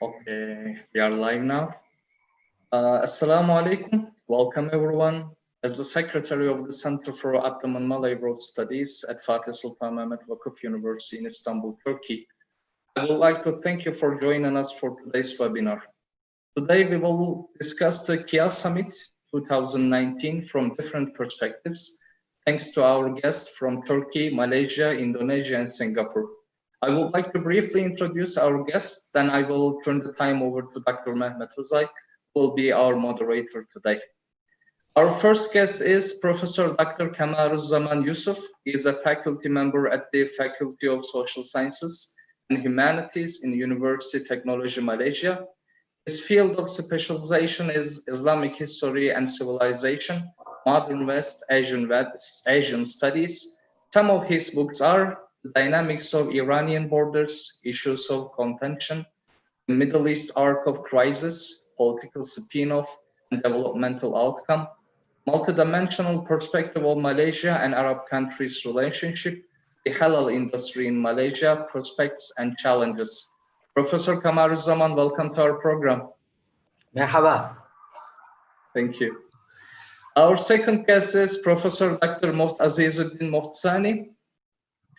Okay, we are live now. Assalamu alaikum. Welcome everyone. As the Secretary of the Center for Ottoman-Malay World Studies at Fatih Sultan Mehmet Vakıf University in Istanbul, Turkey, I would like to thank you for joining us for today's webinar. Today we will discuss the Kuala Summit 2019 from different perspectives, thanks to our guests from Turkey, Malaysia, Indonesia, and Singapore. I would like to briefly introduce our guests, then I will turn the time over to Dr. Mehmet Özay, who will be our moderator today. Our first guest is Professor Dr. Kamaruzaman Yusuf. He is a faculty member at the Faculty of Social Sciences and Humanities in Universiti Teknologi, Malaysia. His field of specialization is Islamic history and civilization, modern West Asian studies. Some of his books are The Dynamics of Iranian Borders, Issues of Contention, The Middle East Arc of Crisis, Political Spin-off and Developmental Outcome, Multidimensional Perspective of Malaysia and Arab Countries' Relationship, The Halal Industry in Malaysia, Prospects and Challenges. Professor Kamaruzaman, welcome to our program. Merhaba. Thank you. Our second guest is Professor Dr. Mohd Azizuddin Mohd Sani.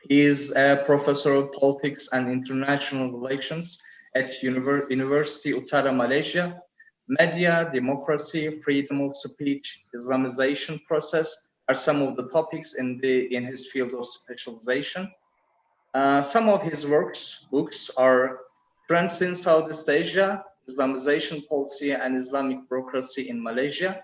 He is a professor of politics and international relations at Universiti Utara, Malaysia. Media, democracy, freedom of speech, Islamization process are some of the topics in his field of specialization. Some of his books are Trends in Southeast Asia, Islamization Policy and Islamic Bureaucracy in Malaysia,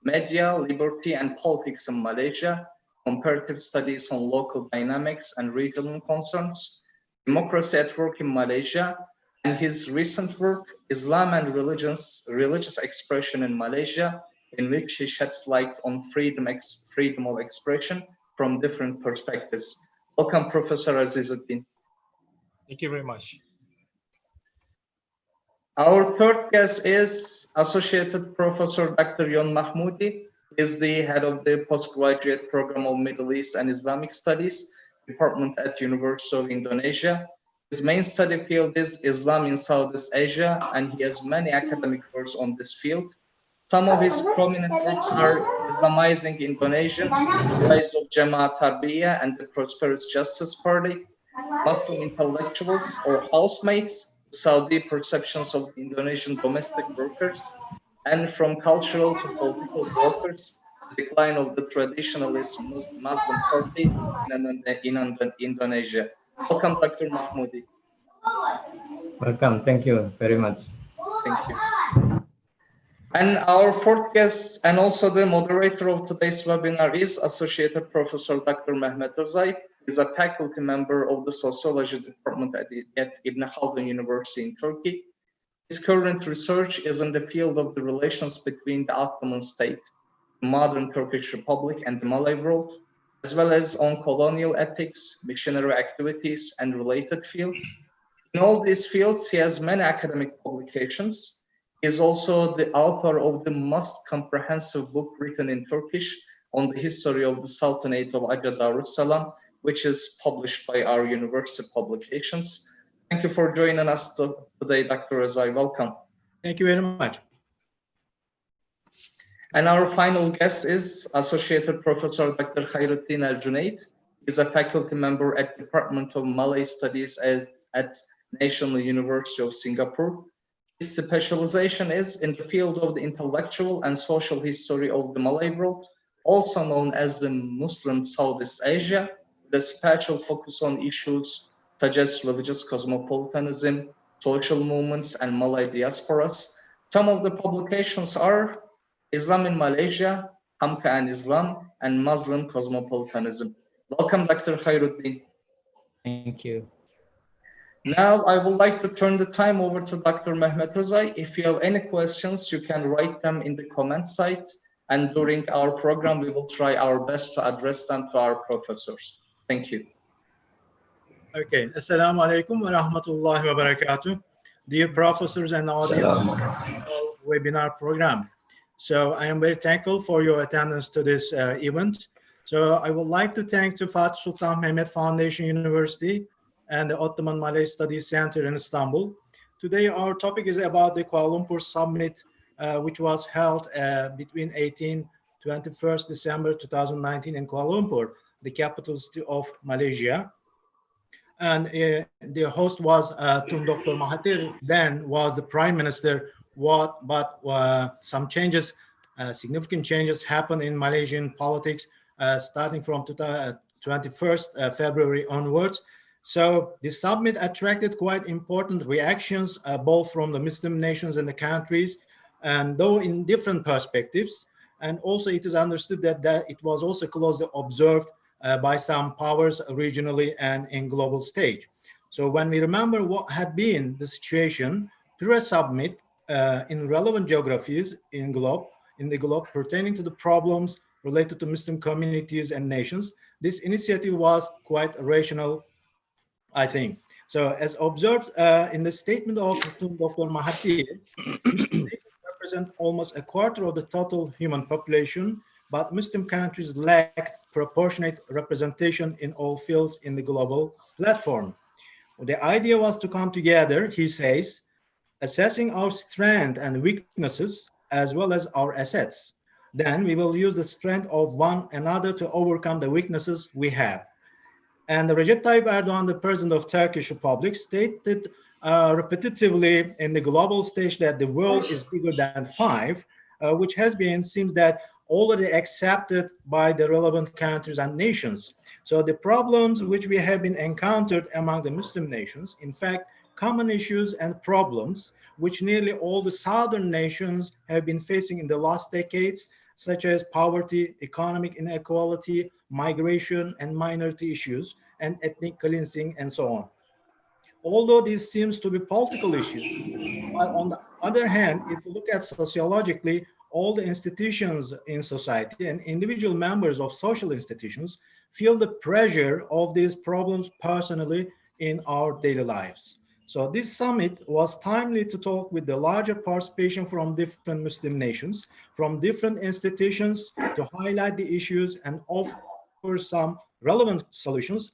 Media, Liberty and Politics in Malaysia, Comparative Studies on Local Dynamics and Regional Concerns, Democracy at Work in Malaysia, and his recent work, Islam and Religious Expression in Malaysia, in which he sheds light on freedom of expression from different perspectives. Welcome, Professor Azizuddin. Thank you very much. Our third guest is Associated Professor Dr. John Mahmoud. He is the head of the postgraduate program of Middle East and Islamic Studies department at University of Indonesia. His main study field is Islam in Southeast Asia, and he has many academic works on this field. Some of his prominent works are Islamizing Indonesia, The Rise of Jamaat Tarbiyah and the Prosperous Justice Party, Muslim Intellectuals or Housemates, Saudi Perceptions of Indonesian Domestic Workers, and From Cultural to Political Workers, Decline of the Traditionalist Muslim Party in Indonesia. Welcome, Dr. Mahmoudi. Welcome. Thank you very much. Thank you. And our fourth guest and also the moderator of today's webinar is Associated Professor Dr. Mehmet Özay. He is a faculty member of the Sociology Department at Ibn Haldun University in Turkey. His current research is in the field of the relations between the Ottoman state, the modern Turkish Republic, and the Malay world, as well as on colonial ethics, missionary activities, and related fields. In all these fields, he has many academic publications. He is also the author of the most comprehensive book written in Turkish on the history of the Sultanate of Aga Darussalam, which is published by our university publications. Thank you for joining us today, Dr. Özay. Welcome. Thank you very much. And our final guest is Associated Professor Dr. Khairudin AlJunaid. He's a faculty member at Department of Malay Studies at National University of Singapore. His specialization is in the field of the intellectual and social history of the Malay world, also known as the Muslim Southeast Asia, with a special focus on issues such as religious cosmopolitanism, social movements, and Malay diasporas. Some of the publications are Islam in Malaysia, Hamka and Islam, and Muslim Cosmopolitanism. Welcome, Dr. Khairudin. Thank you. Now, I would like to turn the time over to Dr. Mehmet Özay. If you have any questions, you can write them in the comment site, and during our program, we will try our best to address them to our professors. Thank you. Okay. Assalamu alaikum wa rahmatullahi wa barakatuh. Dear professors and audience webinar program. So I am very thankful for your attendance to this event. So I would like to thank the Fatih Sultan Mehmet Foundation University and the Ottoman-Malay Studies Center in Istanbul Today, our topic is about the Kuala Lumpur Summit, which was held between 21st December 2019 in Kuala Lumpur, the capital city of Malaysia. And the host was Tun Dr. Mahathir, then was the Prime Minister. But some changes, significant changes happened in Malaysian politics starting from 21st February onwards. So the summit attracted quite important reactions, both from the Muslim nations and the countries, and though in different perspectives. And also it is understood that it was also closely observed by some powers regionally and in global stage. So when we remember what had been the situation through a summit in relevant geographies in the globe pertaining to the problems related to Muslim communities and nations, this initiative was quite rational, I think. So as observed in the statement of Dr. Mahathir, Muslim nations represent almost a quarter of the total human population, but Muslim countries lacked proportionate representation in all fields in the global platform. The idea was to come together, he says, assessing our strengths and weaknesses as well as our assets. Then we will use the strength of one another to overcome the weaknesses we have. And Recep Tayyip Erdogan, the president of Turkish Republic, stated repetitively in the global stage that the world is bigger than five, which has been, seems that already accepted by the relevant countries and nations. So the problems which we have been encountered among the Muslim nations, in fact, common issues and problems which nearly all the southern nations have been facing in the last decades, such as poverty, economic inequality, migration and minority issues, and ethnic cleansing, and so on. Although this seems to be political issues, but on the other hand, if you look at sociologically, all the institutions in society and individual members of social institutions feel the pressure of these problems personally in our daily lives. So this summit was timely to talk with the larger participation from different Muslim nations, from different institutions, to highlight the issues and offer some relevant solutions,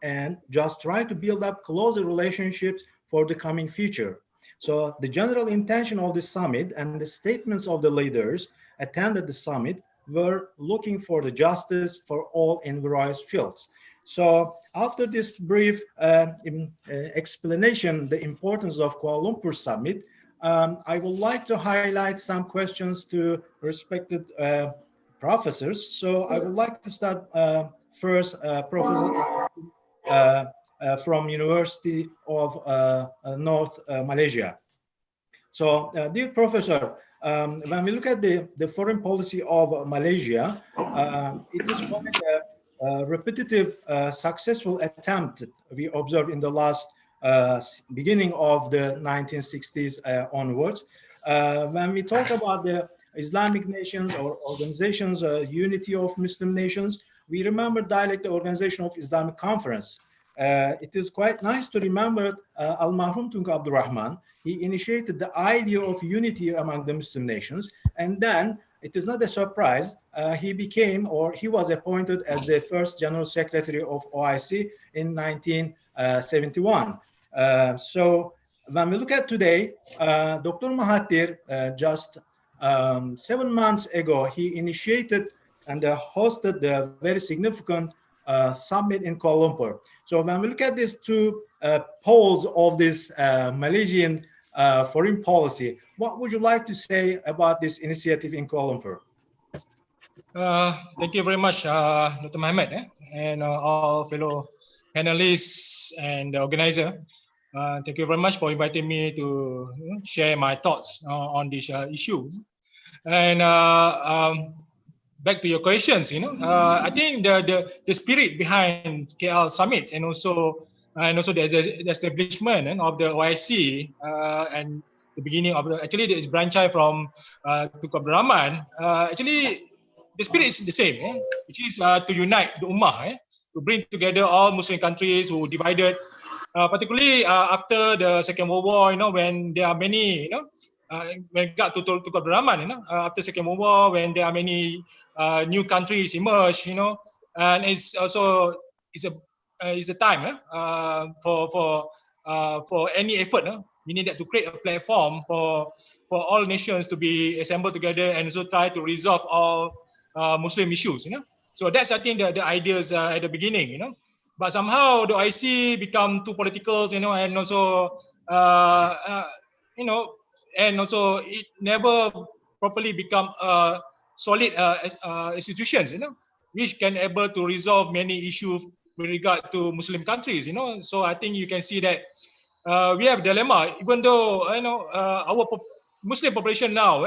and just try to build up closer relationships for the coming future. So the general intention of the summit and the statements of the leaders attended the summit were looking for the justice for all in various fields. So after this brief explanation, the importance of Kuala Lumpur Summit, I would like to highlight some questions to respected professors. So I would like to start first, Professor from University of North Malaysia. So, dear Professor, when we look at the foreign policy of Malaysia, it is quite a repetitive, successful attempt we observed in the last beginning of the 1960s onwards. When we talk about the Islamic nations or organizations, unity of Muslim nations, we remember the Organization of Islamic Conference. It is quite nice to remember Al-Mahrum Tunku Abdul Rahman. He initiated the idea of unity among the Muslim nations, and then it is not a surprise, he was appointed as the first General Secretary of OIC in 1971. So when we look at today, Dr. Mahathir, just 7 months ago, he initiated and hosted the very significant summit in Kuala Lumpur. So when we look at these two poles of this Malaysian foreign policy, what would you like to say about this initiative in Kuala Lumpur? Thank you very much, Dr. Mehmet, and all fellow panelists and the organizer. Thank you very much for inviting me to share my thoughts on these issues. And back to your questions, I think the spirit behind KL summits and also the establishment of the OIC and the beginning of the branch from Tunku Abdul Rahman. Actually, the spirit is the same, which is to unite the ummah, to bring together all Muslim countries who divided, particularly after the Second World War. When there are many, when it got to Tunku Abdul Rahman, after Second World War, when there are many new countries emerge, and it's also it's a time for any effort we needed to create a platform for all nations to be assembled together and also try to resolve all Muslim issues, So that's, I think, the ideas at the beginning, But somehow the OIC become too political, and also, and also it never properly become solid institutions, which can able to resolve many issues with regard to Muslim countries, So I think you can see that we have dilemma, even though our Muslim population now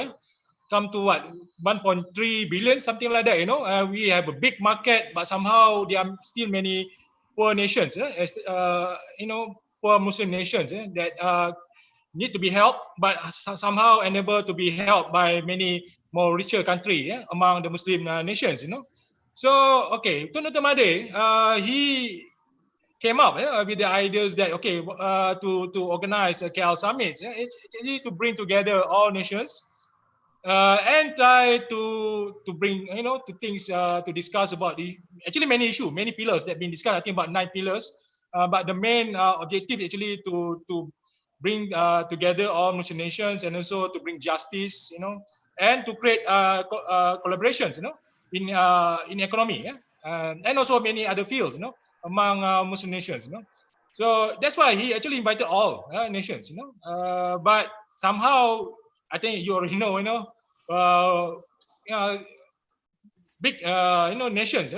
come to what 1.3 billion, something like that. We have a big market, but somehow there are still many poor nations, poor Muslim nations that need to be helped, but somehow unable to be helped by many more richer countries among the Muslim nations. So okay, Tun Dr. Mahdi, he came up with the ideas that to organize a KL summit, it's actually to bring together all nations and try to bring to things to discuss about the actually many issues, many pillars that have been discussed. I think about 9 pillars, but the main objective actually to bring together all Muslim nations and also to bring justice, and to create collaborations, in economy, and also many other fields, among Muslim nations, So that's why he actually invited all nations, but somehow I think you already know, big nations,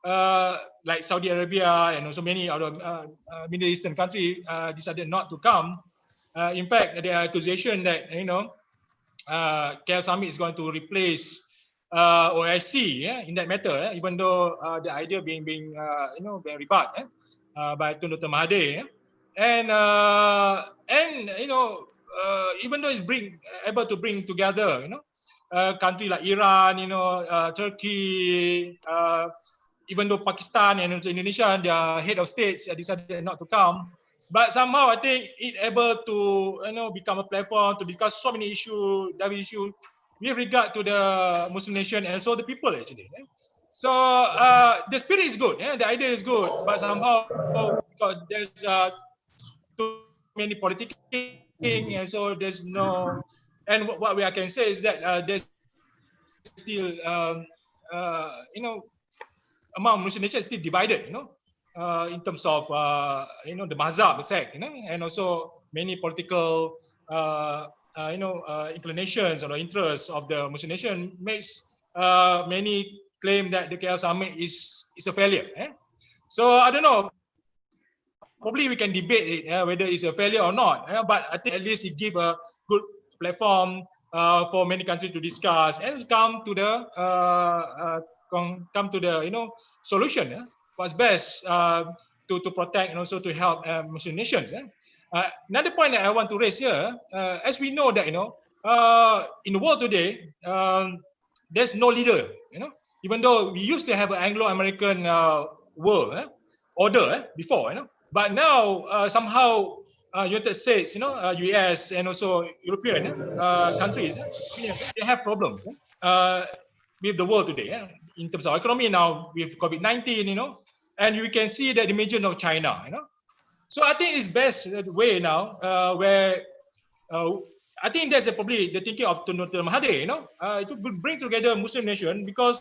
like Saudi Arabia and also many other Middle Eastern countries decided not to come. In fact, there are accusation that KL Summit is going to replace OIC in that matter, even though the idea being rebutted by Tun Dr. Mahdi, and even though it's able to bring together country like Iran, Turkey, even though Pakistan and also Indonesia, their head of states decided not to come, but somehow I think it able to become a platform to discuss so many issues, with regard to the Muslim nation and also the people actually. So the spirit is good, the idea is good, but somehow there's too many politicking, and so there's no. And what we can say is that there's still, among Muslim nations still divided, in terms of the mazhab, the sect, and also many political inclinations or interests of the Muslim nation makes many claim that the KL Summit is a failure. So I don't know. Probably we can debate it whether it's a failure or not. But I think at least it gives a good platform for many countries to discuss and come to the solution. What's best to protect and also to help Muslim nations. Another point that I want to raise here, as we know that in the world today, there's no leader. Even though we used to have an Anglo-American world order before, but now somehow United States, US and also European countries, they have problems with the world today in terms of economy now with COVID-19, and you can see that the emergence of China, So I think it's best way now where I think that's probably the thinking of Tun Dr. Mahdi, to bring together Muslim nation, because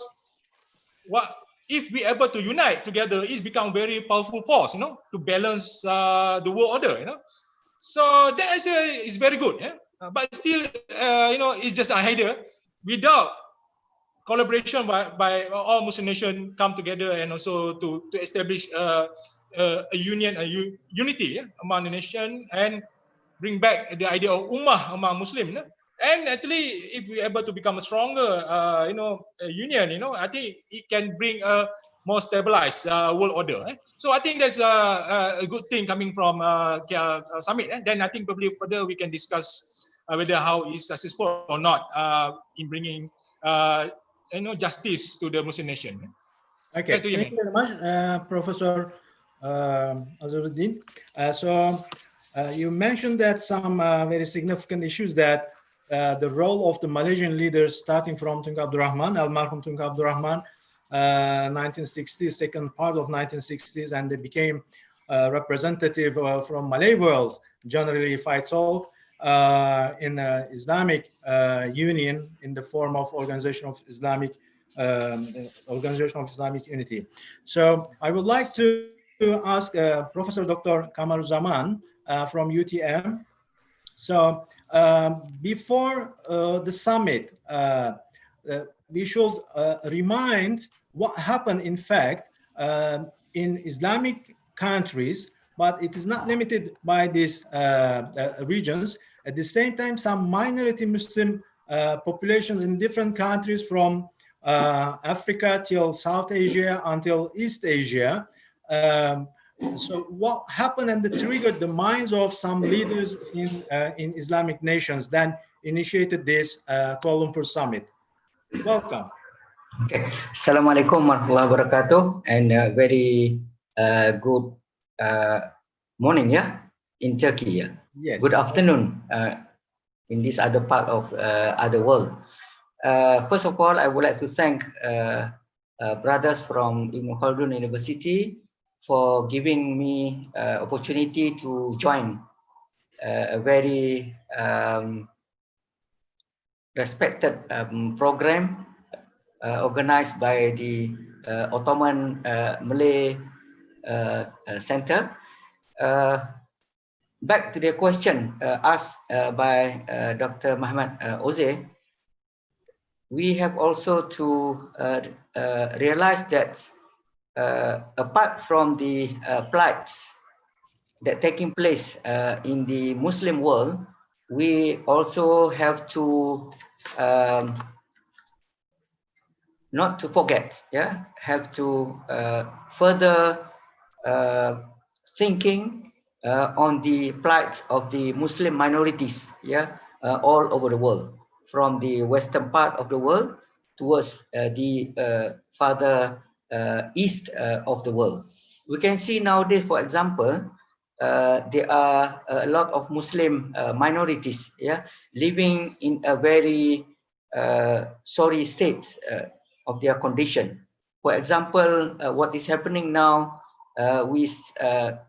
if we able to unite together, it's become very powerful force, to balance the world order, So that is very good, but still, it's just an idea without collaboration by all Muslim nations come together and also to establish a union, unity among the nation and bring back the idea of ummah among Muslim. And actually, if we able to become a stronger, union, I think it can bring a more stabilized world order. So I think that's a good thing coming from summit. Then I think probably further we can discuss whether how it's successful or not in bringing justice to the Muslim nation. Okay, thank you very much, Professor Azizuddin. So you mentioned that some very significant issues that the role of the Malaysian leaders, starting from Tunku Abdul Rahman, Almarhum Tunku Abdul Rahman, 1960s, second part of 1960s, and they became representative from Malay world generally if I talk in Islamic Union in the form of Organization of Islamic Unity. So I would like to ask Professor Dr. Kamaruzaman from UTM. So before the summit, we should remind what happened in fact in Islamic countries, but it is not limited by these regions. At the same time, some minority Muslim populations in different countries from Africa till South Asia until East Asia. So what happened and triggered the minds of some leaders in Islamic nations then initiated this Kuala Lumpur Summit? Welcome. Okay. Assalamualaikum warahmatullahi wabarakatuh, and very good morning, yeah, in Turkey, yeah. Yes. Good afternoon in this other part of other world. First of all, I would like to thank brothers from Haldun University for giving me opportunity to join a very respected program organized by the Ottoman-Malay Center. Back to the question asked by Dr. Muhammad Özay, we have also to realize that apart from the plights that taking place in the Muslim world, we also have to not to forget, yeah, have to further thinking on the plight of the Muslim minorities, yeah, all over the world, from the western part of the world towards the farther east of the world. We can see nowadays, for example, there are a lot of Muslim minorities, yeah, living in a very sorry state of their condition. For example, what is happening now, we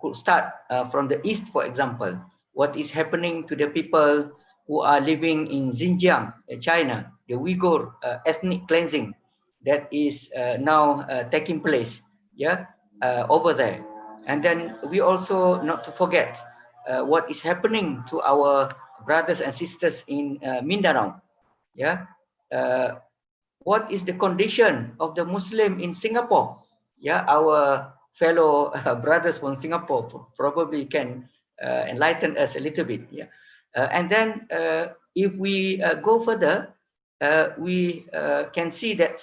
could start from the east, for example. What is happening to the people who are living in Xinjiang, China, the Uyghur ethnic cleansing that is now taking place, yeah, over there. And then we also not to forget what is happening to our brothers and sisters in Mindanao, yeah. What is the condition of the Muslim in Singapore? Yeah, our fellow brothers from Singapore probably can enlighten us a little bit. Yeah, and then if we go further, we can see that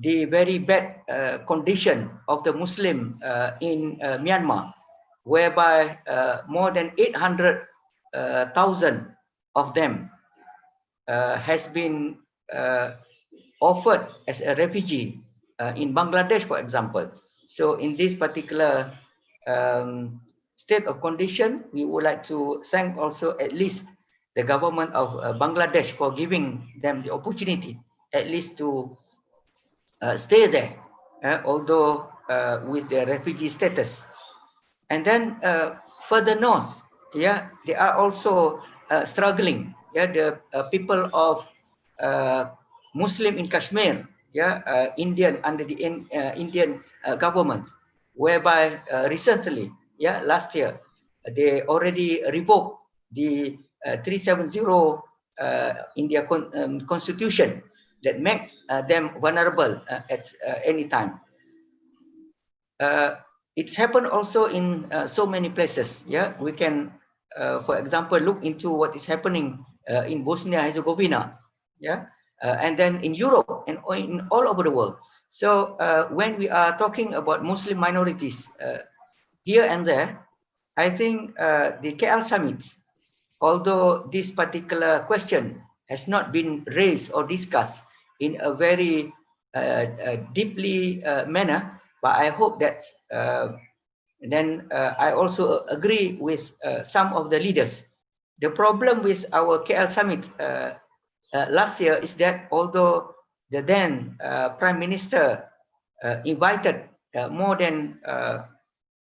the very bad condition of the Muslim in Myanmar, whereby more than 800,000 of them has been offered as a refugee in Bangladesh, for example. So in this particular state of condition, we would like to thank also at least the government of Bangladesh for giving them the opportunity at least to stay there, although with their refugee status. And then further north, yeah, they are also struggling. Yeah, the people of Muslim in Kashmir, yeah, Indian under the Indian government, whereby recently, yeah, last year, they already revoked the 370 India constitution that make them vulnerable at any time. It's happened also in so many places. Yeah, we can, for example, look into what is happening in Bosnia Herzegovina. Yeah, and then in Europe and in all over the world. So when we are talking about Muslim minorities here and there, I think the KL Summit, although this particular question has not been raised or discussed in a very deeply manner, but I hope that then I also agree with some of the leaders. The problem with our KL Summit last year is that although the then Prime Minister invited more than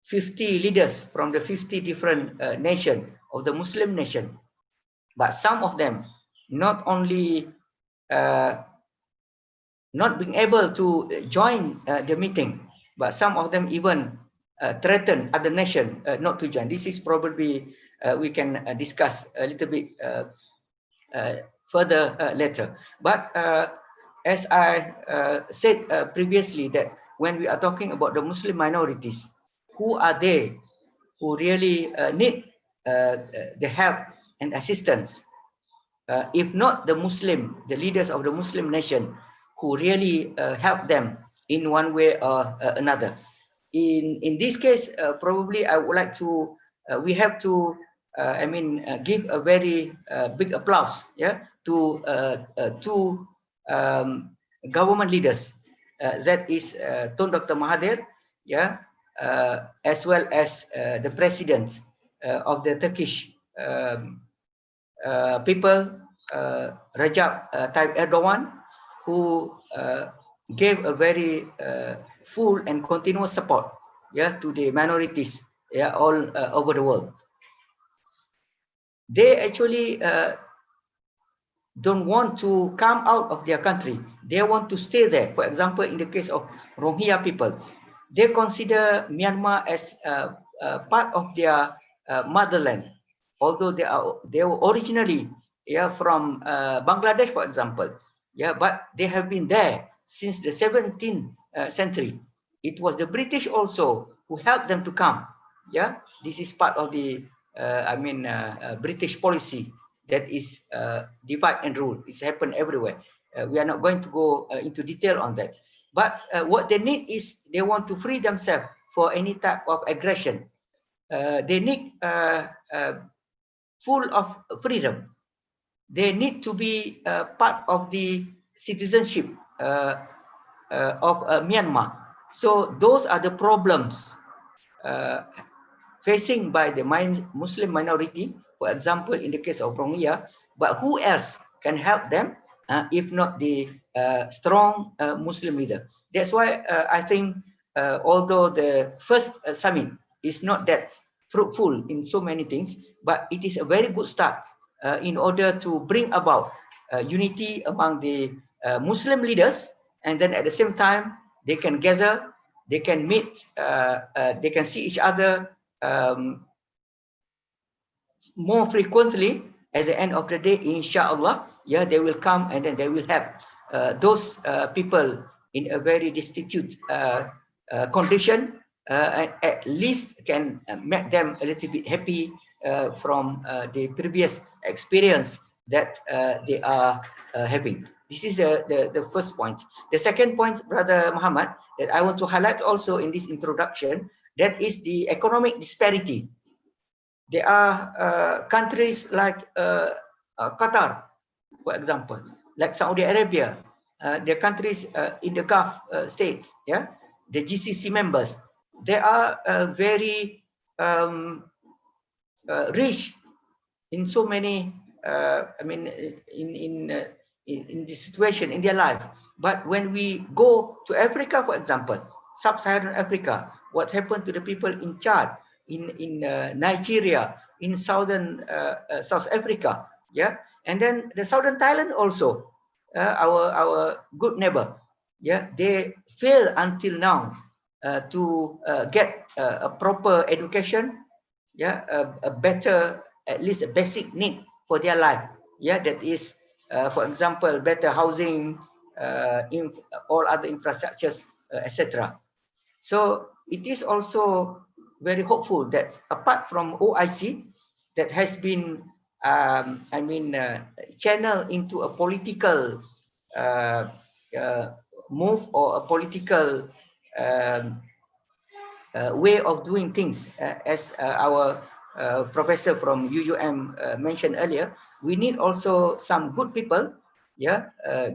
50 leaders from the 50 different nation of the Muslim nation. But some of them not only not being able to join the meeting, but some of them even threaten other nation not to join. This is probably we can discuss a little bit further later. But as I said previously, that when we are talking about the Muslim minorities, who are they who really need the help and assistance? If not the leaders of the Muslim nation who really help them in one way or another. In this case, probably I would like to, we have to, give a very big applause, yeah, to two government leaders, that is Tun Dr. Mahathir, yeah, as well as the president of the Turkish people, Rajab Tayyip Erdogan, who gave a very full and continuous support, yeah, to the minorities, yeah, all over the world. They actually don't want to come out of their country. They want to stay there. For example, in the case of Rohingya people, they consider Myanmar as part of their motherland, although they were originally, yeah, from Bangladesh, for example, yeah, but they have been there since the 17th century. It was the British also who helped them to come. Yeah, this is part of the British policy that is divide and rule. It's happened everywhere. We are not going to go into detail on that. But what they need is they want to free themselves for any type of aggression. They need full of freedom. They need to be part of the citizenship of Myanmar. So those are the problems facing by the Muslim minority, for example, in the case of Rohingya. But who else can help them if not the strong Muslim leader? That's why I think although the first summit is not that fruitful in so many things, but it is a very good start in order to bring about unity among the Muslim leaders, and then at the same time they can gather, they can meet, they can see each other more frequently. At the end of the day, inshallah, yeah, they will come and then they will help those people in a very destitute condition, and at least can make them a little bit happy from the previous experience that they are having. This is the first point. The second point, Brother Muhammad, that I want to highlight also in this introduction, that is the economic disparity. There are countries like Qatar, for example, like Saudi Arabia, the countries in the Gulf states, yeah, the GCC members. They are very rich in so many, in the situation in their life. But when we go to Africa, for example, sub-Saharan Africa, what happened to the people in Chad, in Nigeria, in South Africa, yeah, and then the Southern Thailand also, our good neighbor, yeah, they fail until now to get a proper education, yeah, a better, at least a basic need for their life, yeah, that is, for example, better housing, in all other infrastructures, etc. So it is also very hopeful that apart from OIC, that has been, channeled into a political move or a political way of doing things, as our professor from UUM mentioned earlier. We need also some good people, yeah,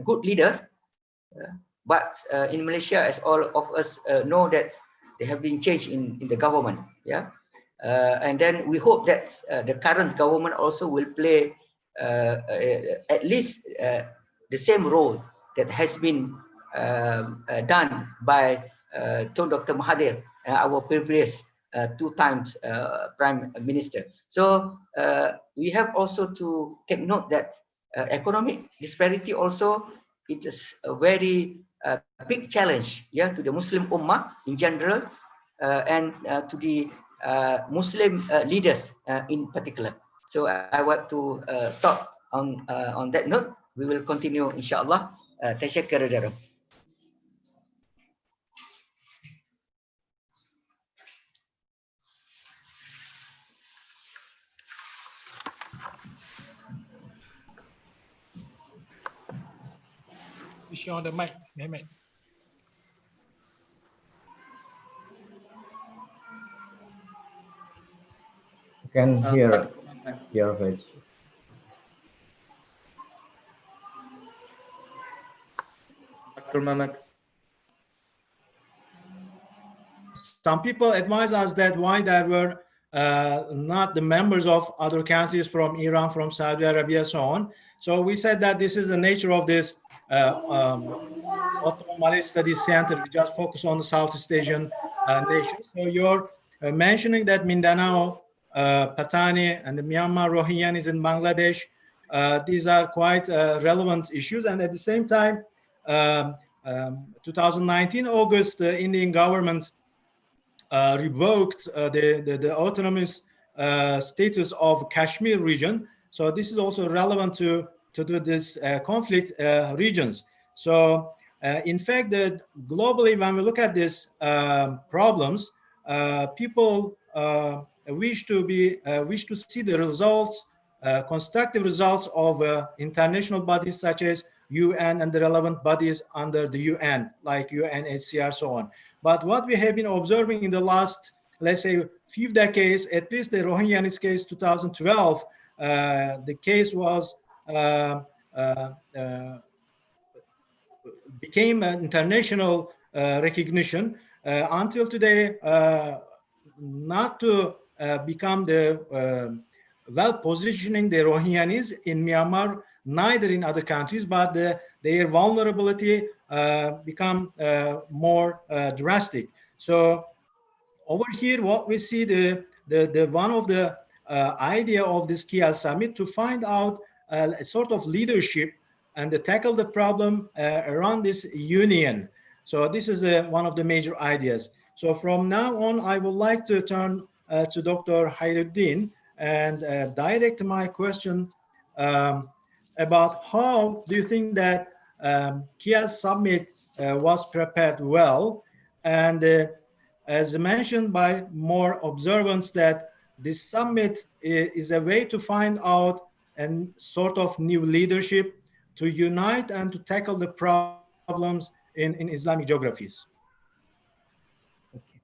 good leaders. But in Malaysia, as all of us know, that they have been changed in the government, yeah. And then we hope that the current government also will play at least the same role that has been done by Tun Dr. Mahathir, our previous 2 times Prime Minister. So we have also to take note that economic disparity also, it is a very big challenge, yeah, to the Muslim Ummah in general, and to the Muslim leaders in particular. So I want to stop on that note. We will continue, inshallah. Tashakkur daram. Issue on the mic, Mehmet. You can hear your voice. Dr. Mehmet. Some people advise us that why there were not the members of other countries from Iran, from Saudi Arabia, so on. So we said that this is the nature of this Ottoman-Malay Studies Center. We just focus on the Southeast Asian nations. So you're mentioning that Mindanao, Patani, and the Myanmar Rohingyas in Bangladesh, these are quite relevant issues. And at the same time, 2019 August, the Indian government revoked the autonomous status of Kashmir region. So this is also relevant to this conflict regions. So in fact, globally, when we look at these problems, people wish to see the results, constructive results of international bodies such as UN and the relevant bodies under the UN, like UNHCR, so on. But what we have been observing in the last, let's say, few decades, at least the Rohingyas case, 2012, the case was became an international recognition. Until today, not to become the well positioning the Rohingyas in Myanmar, neither in other countries, but their vulnerability become more drastic. So over here, what we see the one of the idea of this KIA summit to find out a sort of leadership and to tackle the problem around this union. So this is one of the major ideas. So from now on, I would like to turn to Dr. Khairudin and direct my question about how do you think that KIA summit was prepared well, and as mentioned by more observants that this summit is a way to find out and sort of new leadership to unite and to tackle the problems in Islamic geographies. Okay.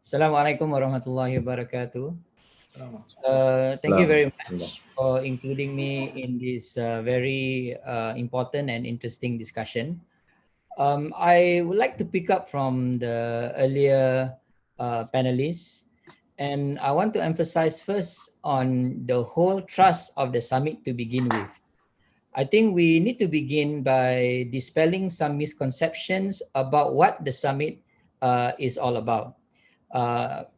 Assalamualaikum warahmatullahi wabarakatuh. Thank you very much for including me in this very important and interesting discussion. I would like to pick up from the earlier panelists, and I want to emphasize first on the whole thrust of the summit to begin with. I think we need to begin by dispelling some misconceptions about what the summit is all about.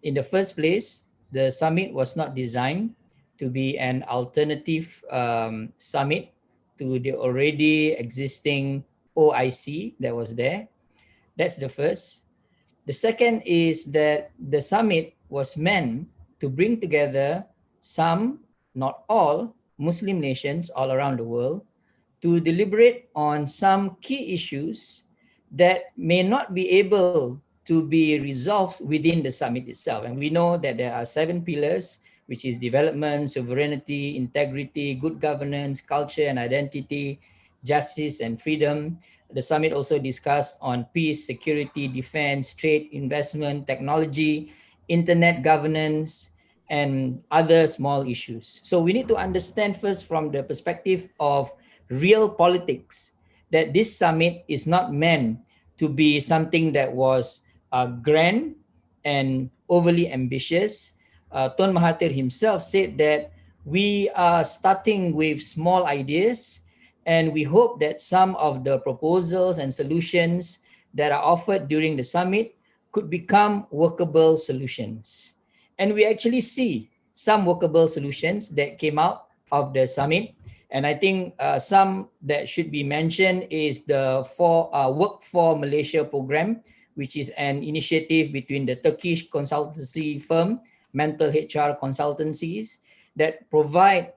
In the first place, the summit was not designed to be an alternative summit to the already existing OIC that was there. That's the first. The second is that the summit was meant to bring together some, not all, Muslim nations all around the world to deliberate on some key issues that may not be able to be resolved within the summit itself. And we know that there are 7 pillars, which is development, sovereignty, integrity, good governance, culture and identity, justice and freedom. The summit also discussed on peace, security, defense, trade, investment, technology, internet governance, and other small issues. So we need to understand first from the perspective of real politics that this summit is not meant to be something that was grand and overly ambitious. Tun Mahathir himself said that we are starting with small ideas, and we hope that some of the proposals and solutions that are offered during the summit could become workable solutions. And we actually see some workable solutions that came out of the summit. And I think some that should be mentioned is the Work for Malaysia program, which is an initiative between the Turkish consultancy firm, Mental HR Consultancies, that provide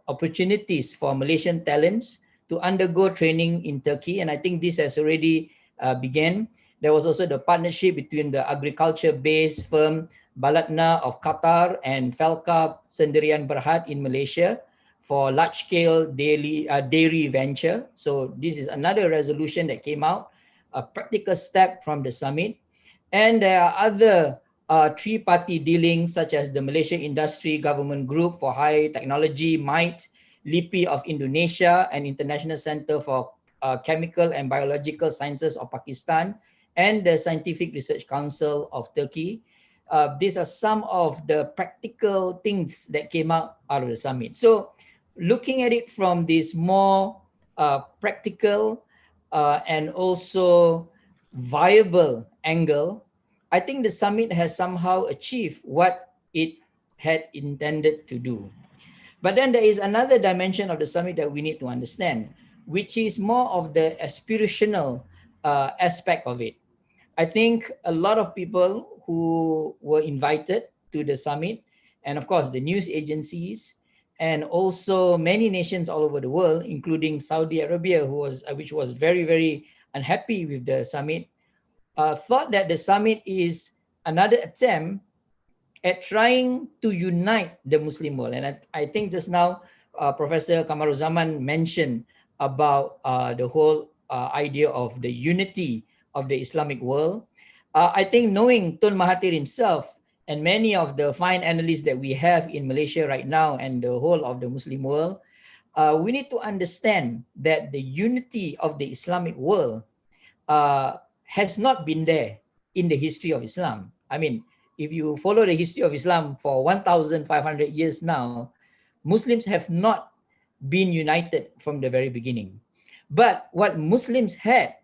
opportunities for Malaysian talents to undergo training in Turkey. And I think this has already begun. There was also the partnership between the agriculture-based firm Balatna of Qatar and Felka Sendirian Berhad in Malaysia for large-scale dairy venture. So this is another resolution that came out, a practical step from the summit. And there are other three-party dealings such as the Malaysia Industry Government Group for High Technology, MITE, LIPI of Indonesia, and International Center for Chemical and Biological Sciences of Pakistan, and the Scientific Research Council of Turkey. These are some of the practical things that came out of the summit. So looking at it from this more practical and also viable angle, I think the summit has somehow achieved what it had intended to do. But then there is another dimension of the summit that we need to understand, which is more of the aspirational aspect of it. I think a lot of people who were invited to the summit, and of course the news agencies, and also many nations all over the world, including Saudi Arabia, which was very, very unhappy with the summit, thought that the summit is another attempt at trying to unite the Muslim world. And I think just now, Professor Kamaruzaman mentioned about the whole idea of the unity of the Islamic world. I think knowing Tun Mahathir himself and many of the fine analysts that we have in Malaysia right now and the whole of the Muslim world, we need to understand that the unity of the Islamic world has not been there in the history of Islam. I mean, if you follow the history of Islam for 1,500 years now, Muslims have not been united from the very beginning. But what Muslims had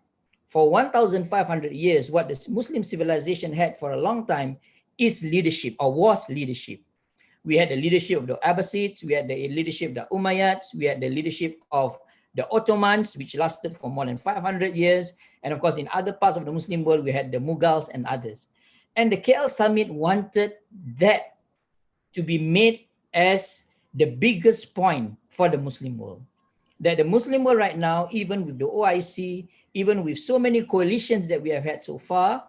for 1,500 years, what the Muslim civilization had for a long time is leadership, or was leadership. We had the leadership of the Abbasids, we had the leadership of the Umayyads, we had the leadership of the Ottomans, which lasted for more than 500 years. And of course, in other parts of the Muslim world, we had the Mughals and others. And the KL Summit wanted that to be made as the biggest point for the Muslim world. That the Muslim world right now, even with the OIC, even with so many coalitions that we have had so far,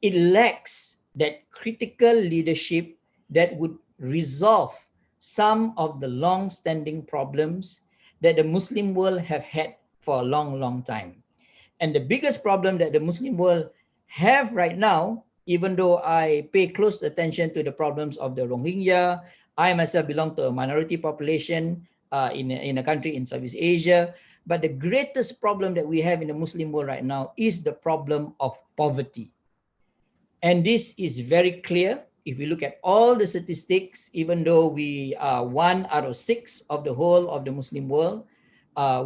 it lacks that critical leadership that would resolve some of the long-standing problems that the Muslim world have had for a long, long time. And the biggest problem that the Muslim world have right now, even though I pay close attention to the problems of the Rohingya, I myself belong to a minority population in a country in Southeast Asia, but the greatest problem that we have in the Muslim world right now is the problem of poverty. And this is very clear if we look at all the statistics. Even though we are 1 out of 6 of the whole of the Muslim world,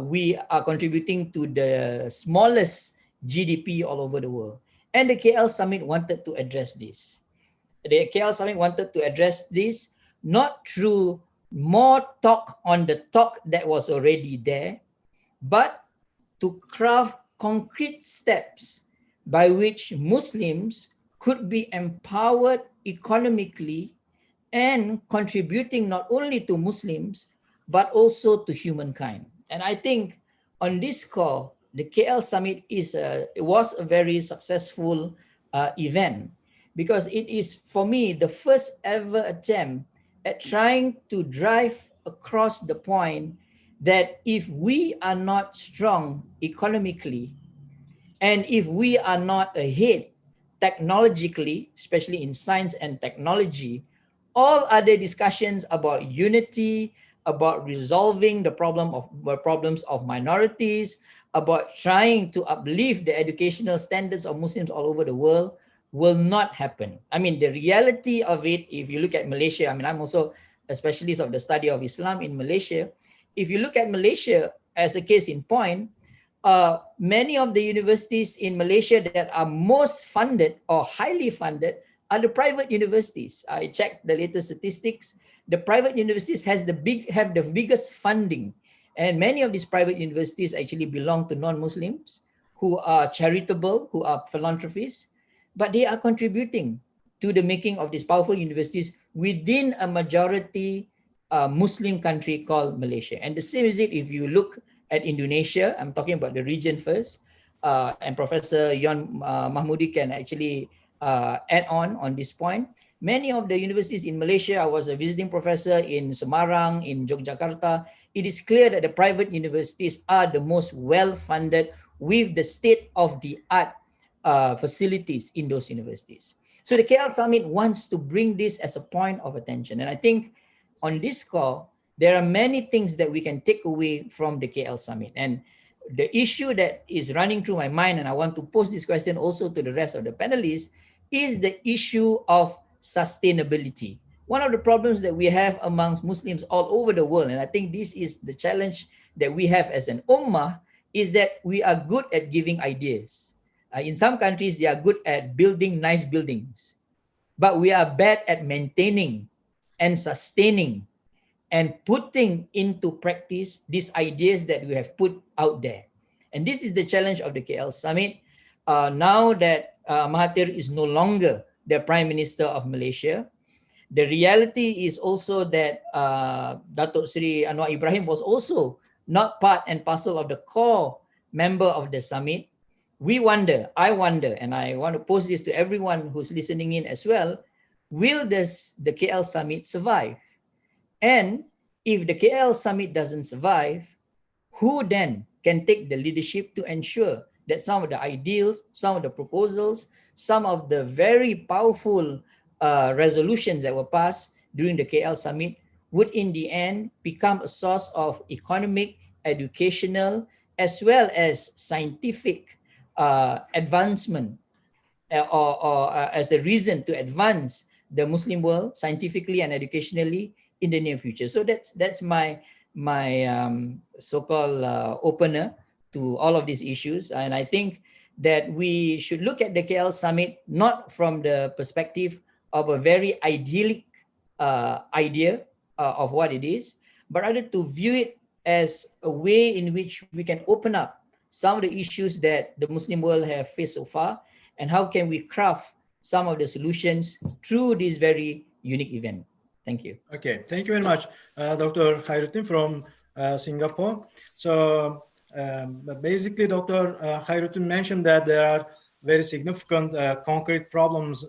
we are contributing to the smallest GDP all over the world. And the KL Summit wanted to address this. The KL Summit wanted to address this not through more talk on the talk that was already there, but to craft concrete steps by which Muslims could be empowered economically and contributing not only to Muslims, but also to humankind. And I think on this score, the KL Summit was a very successful event, because it is, for me, the first ever attempt at trying to drive across the point that if we are not strong economically, and if we are not ahead technologically, especially in science and technology, all other discussions about unity, about resolving the problems of minorities, about trying to uplift the educational standards of Muslims all over the world will not happen. I mean, the reality of it, if you look at Malaysia, I mean, I'm also a specialist of the study of Islam in Malaysia. If you look at Malaysia as a case in point, many of the universities in Malaysia that are most funded or highly funded are the private universities. I checked the latest statistics. The private universities have the biggest funding, and many of these private universities actually belong to non-Muslims who are charitable, who are philanthropists, but they are contributing to the making of these powerful universities within a majority Muslim country called Malaysia. And the same is it if you look at Indonesia. I'm talking about the region first, and Professor John Mahmoud can actually add on this point. Many of the universities in Malaysia, I was a visiting professor in Semarang, in Yogyakarta. It is clear that the private universities are the most well-funded with the state-of-the-art facilities in those universities. So the KL Summit wants to bring this as a point of attention. And I think on this call, there are many things that we can take away from the KL Summit. And the issue that is running through my mind, and I want to pose this question also to the rest of the panelists, is the issue of sustainability. One of the problems that we have amongst Muslims all over the world, and I think this is the challenge that we have as an ummah, is that we are good at giving ideas. In some countries, they are good at building nice buildings, but we are bad at maintaining and sustaining and putting into practice these ideas that we have put out there. And this is the challenge of the KL Summit. Now that Mahathir is no longer the Prime Minister of Malaysia, the reality is also that Datuk Seri Anwar Ibrahim was also not part and parcel of the core member of the summit. I wonder, and I want to pose this to everyone who's listening in as well, will the KL Summit survive? And if the KL Summit doesn't survive, who then can take the leadership to ensure that some of the ideals, some of the proposals, some of the very powerful resolutions that were passed during the KL Summit would in the end become a source of economic, educational, as well as scientific advancement or as a reason to advance the Muslim world scientifically and educationally in the near future. So that's my so-called opener to all of these issues. And I think that we should look at the KL Summit not from the perspective of a very idyllic idea of what it is, but rather to view it as a way in which we can open up some of the issues that the Muslim world have faced so far, and how can we craft some of the solutions through this very unique event. Thank you. Okay, thank you very much, Dr. Khairudin from Singapore. So basically, Dr. Khairudin mentioned that there are very significant concrete problems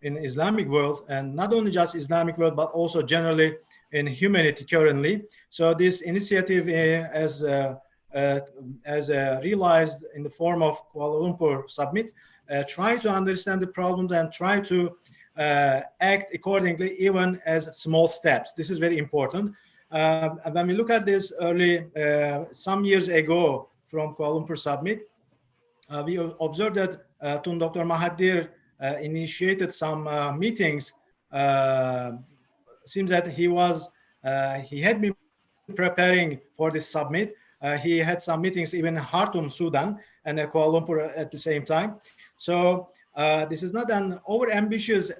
in Islamic world, and not only just Islamic world, but also generally in humanity currently. So this initiative as realized in the form of Kuala Lumpur Summit, try to understand the problems and try to act accordingly, even as small steps. This is very important. And when we look at this early, some years ago from Kuala Lumpur Summit, we observed that Dr. Mahathir initiated some meetings. Seems that he had been preparing for this summit. He had some meetings even in Khartoum, Sudan, and Kuala Lumpur at the same time. So this is not an over-ambitious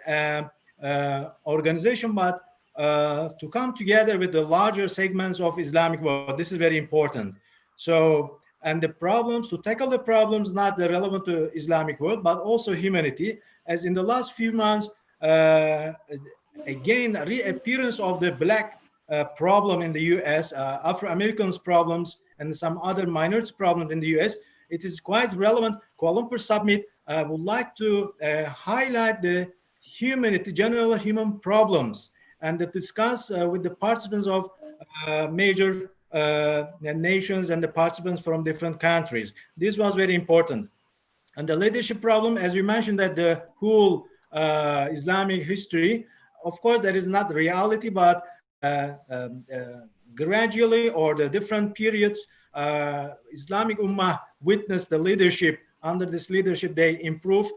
organization, but to come together with the larger segments of Islamic world. This is very important. So, and the problems, to tackle the problems not relevant to Islamic world, but also humanity, as in the last few months, again, a reappearance of the black problem in the US, Afro-Americans problems, and some other minority problems in the US, it is quite relevant. Kuala Lumpur Summit would like to highlight the humanity, general human problems, and to discuss with the participants of major nations and the participants from different countries. This was very important. And the leadership problem, as you mentioned, that the whole Islamic history, of course, that is not reality, but gradually, or the different periods, Islamic Ummah witnessed the leadership. Under this leadership, they improved.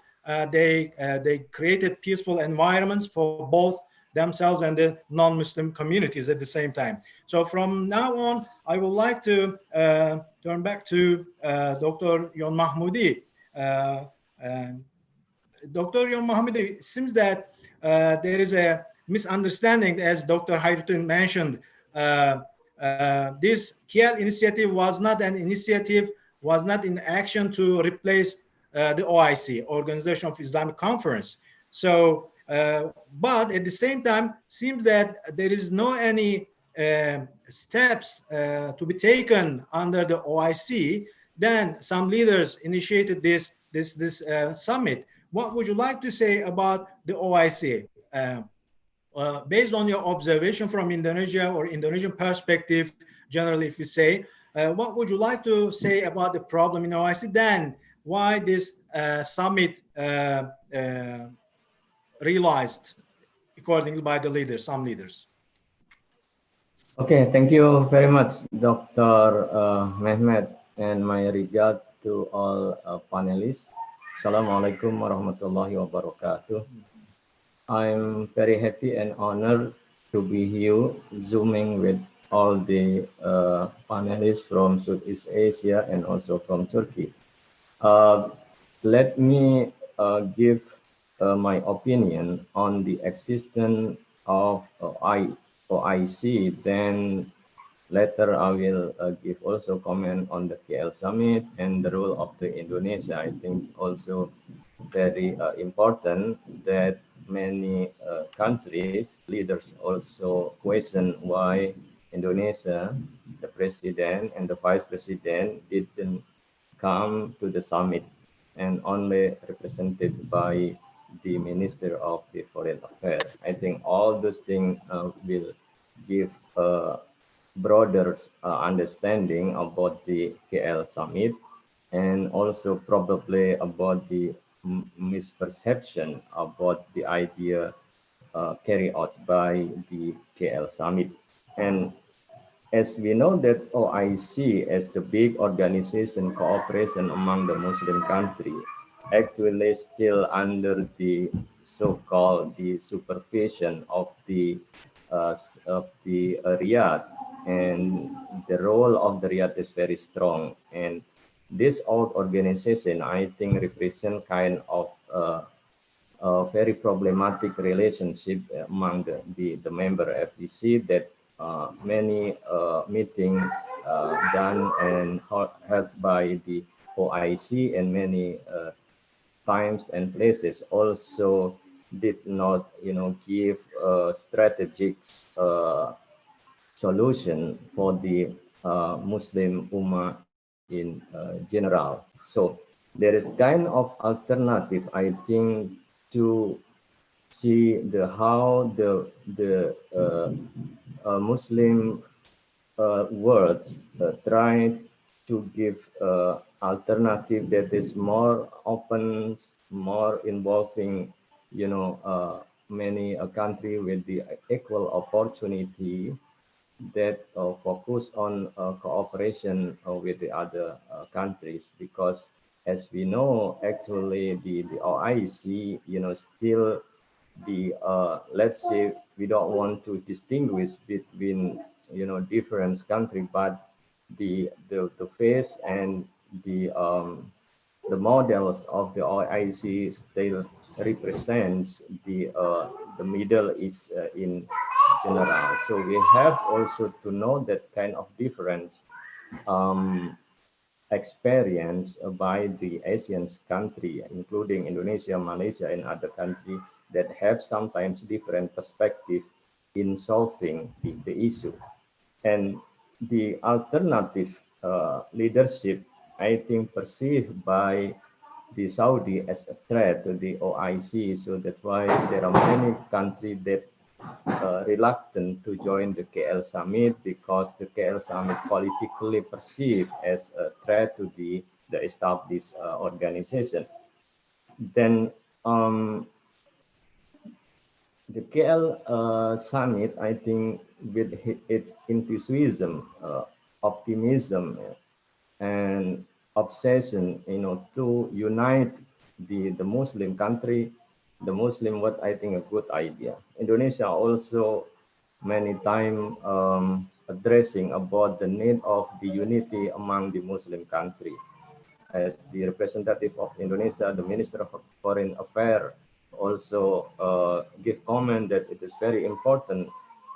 They created peaceful environments for both themselves and the non-Muslim communities at the same time. So from now on, I would like to turn back to Dr. John Mahmoudi. Dr. John Mahmoud, it seems that there is a misunderstanding, as Dr. Khairudin mentioned. This KL initiative was not an initiative, was not in action to replace the OIC, Organization of Islamic Conference. So, but at the same time, seems that there is no any steps to be taken under the OIC. Then some leaders initiated this summit. What would you like to say about the OIC? Based on your observation from Indonesia or Indonesian perspective, generally, if you say, what would you like to say about the problem in OIC? Then why this summit realized accordingly by the leaders, some leaders? Okay, thank you very much, Dr. Mehmet, and my regard to all panelists. Assalamualaikum warahmatullahi wabarakatuh. I'm very happy and honored to be here, zooming with all the panelists from Southeast Asia and also from Turkey. Let me give my opinion on the existence of OIC, then later I will give also comment on the KL Summit and the role of the Indonesia. I think also very important that many countries, leaders also question why Indonesia, the president and the vice president didn't come to the summit and only represented by the Minister of the Foreign Affairs. I think all those things will give a broader understanding about the KL Summit and also probably about the misperception about the idea carried out by the KL Summit. And as we know that OIC as the big organization cooperation among the Muslim countries actually still under the so-called the supervision of the Riyadh, and the role of the Riyadh is very strong. And this organization, I think, represent kind of a very problematic relationship among the member FDC, that many meetings done and held by the OIC and many times and places also did not, give a strategic solution for the Muslim Ummah in general. So there is kind of alternative, I think, to see how the Muslim world try to give alternative that is more open, more involving, many country with the equal opportunity, that focus on cooperation with the other countries. Because as we know, actually the OIC, still the let's say, we don't want to distinguish between different countries, but the face and the models of the OIC still represents the Middle East in general. So we have also to know that kind of different experience by the Asian country, including Indonesia, Malaysia, and other countries that have sometimes different perspective in solving the issue. And the alternative leadership, I think, perceived by the Saudi as a threat to the OIC. So that's why there are many countries that reluctant to join the KL Summit, because the KL Summit politically perceived as a threat to the established organization. Then the KL Summit, I think, with its enthusiasm, optimism, and obsession, to unite the Muslim country, the Muslim, what I think a good idea. Indonesia also many times addressing about the need of the unity among the Muslim country. as the representative of Indonesia, the Minister of Foreign Affairs also give comment that it is very important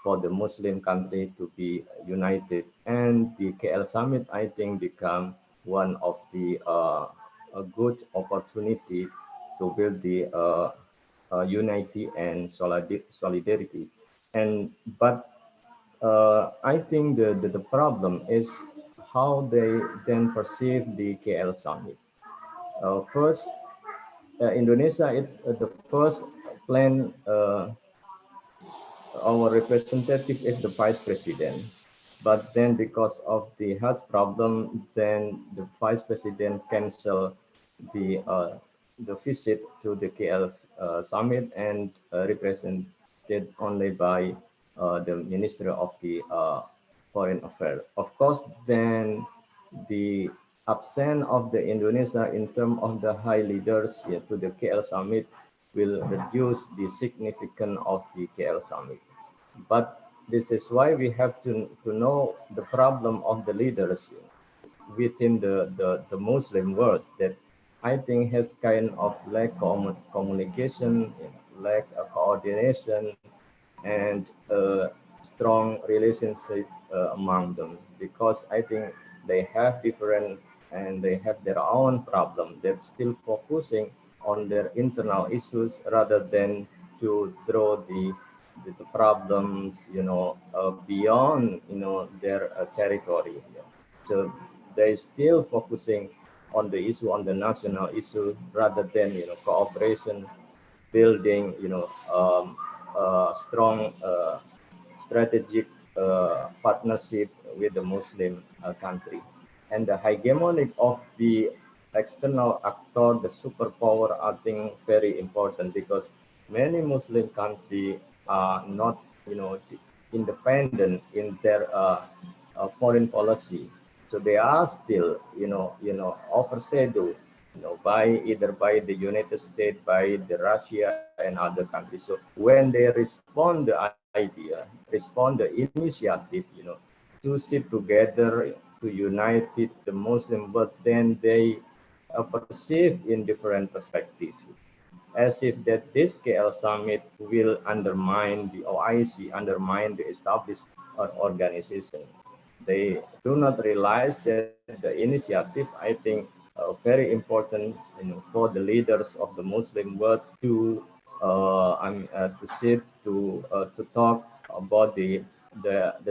for the Muslim country to be united. And the KL Summit, I think, become one of the a good opportunity to build the unity and solidarity. But I think the problem is how they then perceive the KL Summit. First, Indonesia is the first plan. Our representative is the vice president, but then because of the health problem, then the vice president cancel the visit to the KL summit and represented only by the Minister of the Foreign Affairs. Of course, then the absence of the Indonesia in terms of the high leaders to the KL summit will reduce the significance of the KL summit. But this is why we have to know the problem of the leaders within the Muslim world that I think has kind of lack of communication, lack of coordination, and strong relationship among them, because I think they have different and they have their own problem. They're still focusing on their internal issues rather than to draw the problems, beyond, their territory. So they still focusing on the issue, on the national issue, rather than, cooperation, building, strong strategic partnership with the Muslim country. And the hegemonic of the external actor, the superpower, I think very important, because many Muslim countries are not, independent in their foreign policy. So they are still, overshadowed, by either by the United States, by the Russia and other countries. So when they respond the idea, respond the initiative, to sit together to unite the Muslim world, then they perceive in different perspectives, as if that this KL summit will undermine the OIC, undermine the established organization. They do not realize that the initiative, I think, very important, for the leaders of the Muslim world to sit to talk about the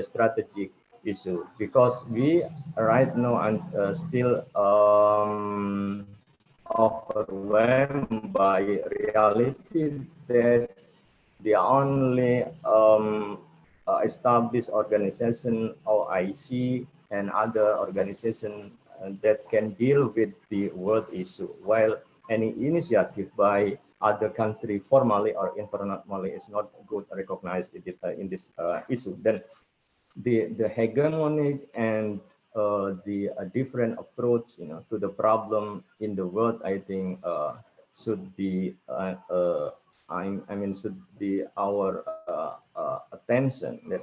strategic issue, because we right now and still overwhelmed by reality that the only established organization, OIC, and other organization that can deal with the world issue, while any initiative by other country, formally or informally, is not good recognized in this issue. Then the hegemonic and the different approach, to the problem in the world, I think should be should be our attention. That,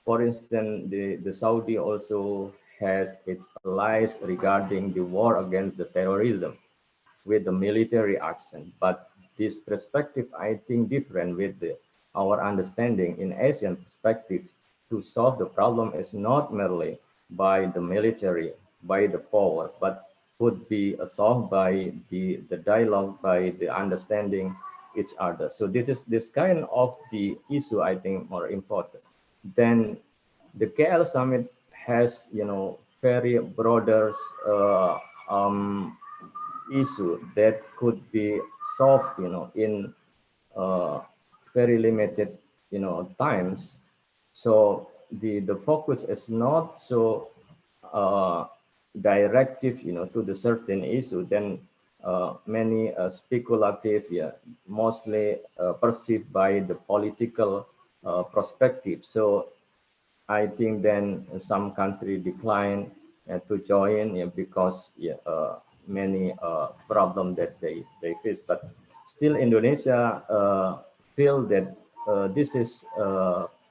for instance, the Saudi also has its allies regarding the war against the terrorism with the military action. But this perspective, I think, different with our understanding in Asian perspective. To solve the problem is not merely by the military, by the power, but would be solved by the dialogue, by the understanding each other. So this kind of the issue, I think, more important. Then the KL summit has, very broader issue that could be solved, in very limited, times. So the focus is not so directive, to the certain issue. Then many speculative, mostly perceived by the political perspective. So I think then some country decline to join, because many problem that they face. But still, Indonesia feel that this is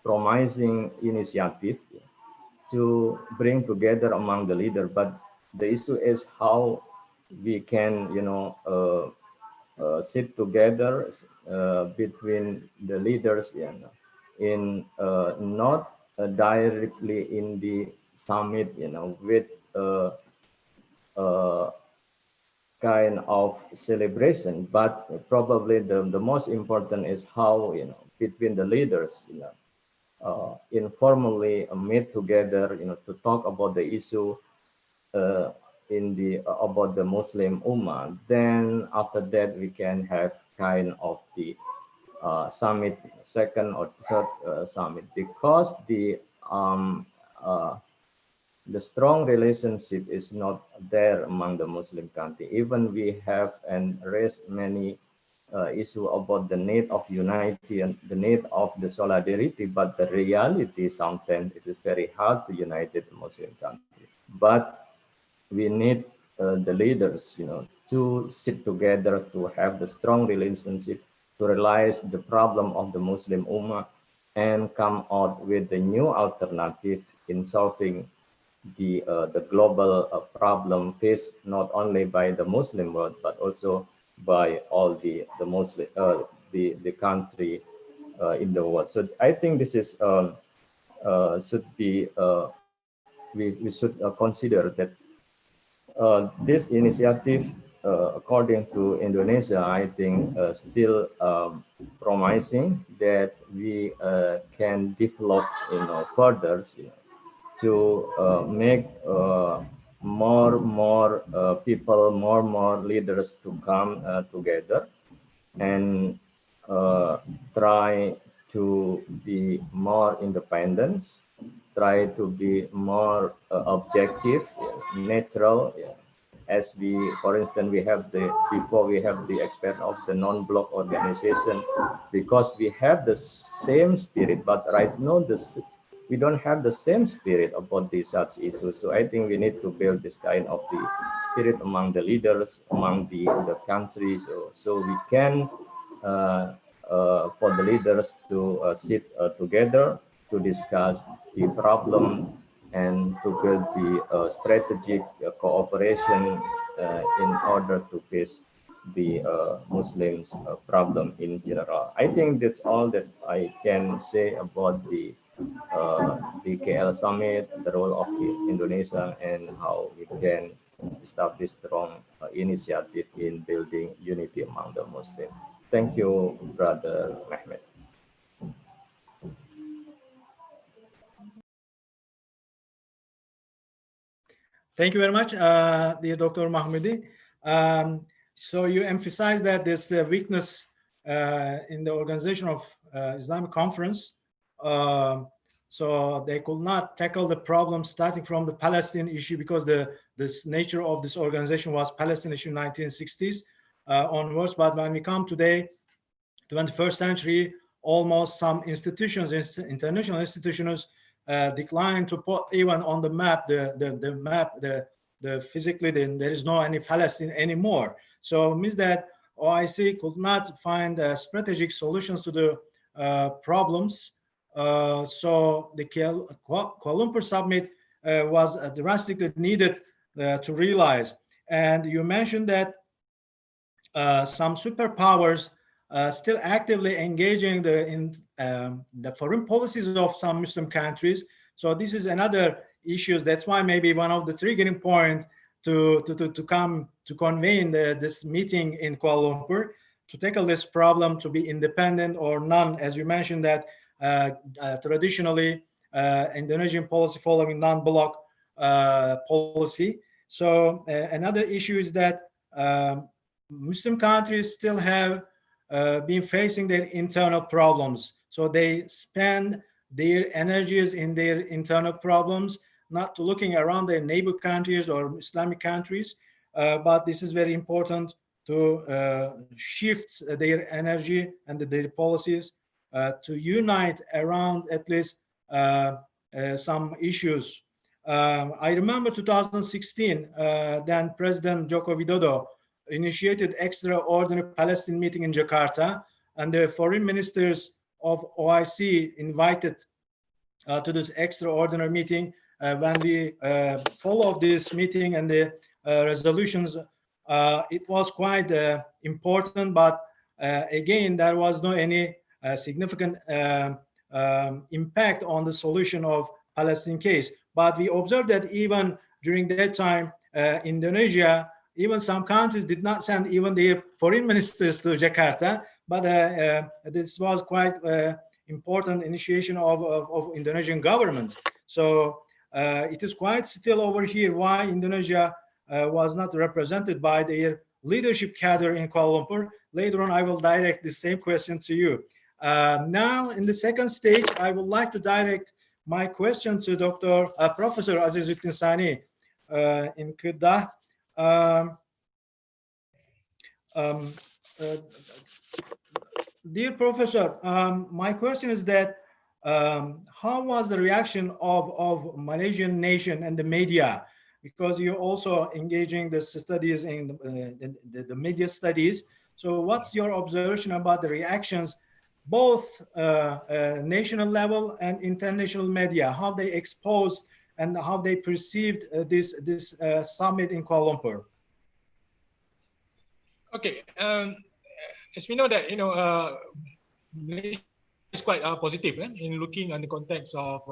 promising initiative to bring together among the leader. But the issue is how we can, sit together between the leaders, in not directly in the summit, with kind of celebration, but probably the most important is how, between the leaders, informally meet together, to talk about the issue in the about the Muslim Ummah. Then after that, we can have kind of the summit, second or third summit, because the strong relationship is not there among the Muslim country. Even we have and raised many issue about the need of unity and the need of the solidarity, but the reality sometimes it is very hard to unite the Muslim country. But we need the leaders, to sit together, to have the strong relationship, to realize the problem of the Muslim Ummah and come out with the new alternative in solving the global problem faced not only by the Muslim world but also by all the Muslim the country in the world. So I think this is should be we should consider that this initiative, according to Indonesia, I think still promising that we can develop, further, to make more people, more leaders to come together and try to be more independent, try to be more objective, neutral. As we, for instance, we have before we have the expert of the non-block organization, because we have the same spirit, but right now we don't have the same spirit about these such issues. So I think we need to build this kind of the spirit among the leaders, among the countries, so we can for the leaders to sit together to discuss the problem and to build the strategic cooperation in order to face the Muslims problem in general. I think that's all that I can say about the KL Summit, the role of Indonesia, and how we can establish strong initiative in building unity among the Muslims. Thank you, Brother Mehmet. Thank you very much, dear Dr. Mahmudi. So you emphasize that there's the weakness in the organization of Islamic Conference. So they could not tackle the problem starting from the Palestine issue, because this nature of this organization was Palestine issue 1960s onwards. But when we come today, 21st century, almost some institutions, international institutions, decline to put even on the map the physically there is no any Palestine anymore. So it means that OIC could not find strategic solutions to the problems. So the Kuala Lumpur Summit was drastically needed to realize. And you mentioned that some superpowers still actively engaging in the foreign policies of some Muslim countries. So this is another issue. That's why maybe one of the triggering point to come to convene this meeting in Kuala Lumpur to tackle this problem, to be independent or none, as you mentioned that traditionally Indonesian policy following non-block policy. So another issue is that Muslim countries still have been facing their internal problems. So they spend their energies in their internal problems, not to looking around their neighbor countries or Islamic countries. But this is very important to shift their energy and their policies to unite around at least some issues. I remember 2016, then President Joko Widodo initiated extraordinary Palestine meeting in Jakarta, and the foreign ministers of OIC invited to this extraordinary meeting. When we follow this meeting and the resolutions it was quite important, but again, there was no any significant impact on the solution of Palestine case. But we observed that even during that time, Indonesia, even some countries did not send even their foreign ministers to Jakarta, but this was quite important initiation of Indonesian government. So it is quite still over here why Indonesia was not represented by their leadership cadre in Kuala Lumpur. Later on, I will direct the same question to you. Now, in the second stage, I would like to direct my question to Professor Azizuddin Sani in Kedah. Dear Professor, my question is that how was the reaction of Malaysian nation and the media? Because you're also engaging the studies in the media studies. So what's your observation about the reactions, both national level and international media, how they exposed and how they perceived this summit in Kuala Lumpur? Okay, as we know that, Malaysia is quite positive in looking on the context of,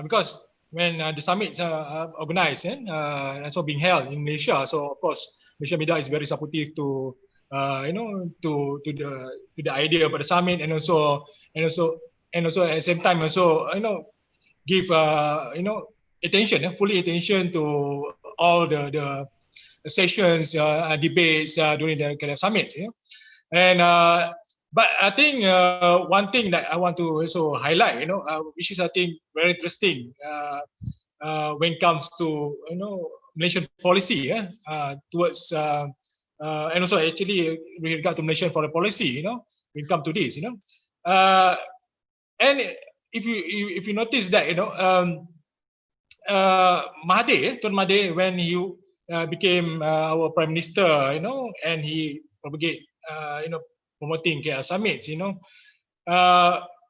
because when the summits are organized and also being held in Malaysia, so of course Malaysia media is very supportive to to the idea about the summit, and also at the same time also give attention, fully attention to all the sessions, debates during the summit. And but I think one thing that I want to also highlight, which is I think very interesting when it comes to Malaysian policy towards and also actually with regard to Malaysian foreign policy, when it comes to this, and if you notice that Mahathir, Tuan Mahathir, when he became our prime minister, and he propagate promoting KL summits,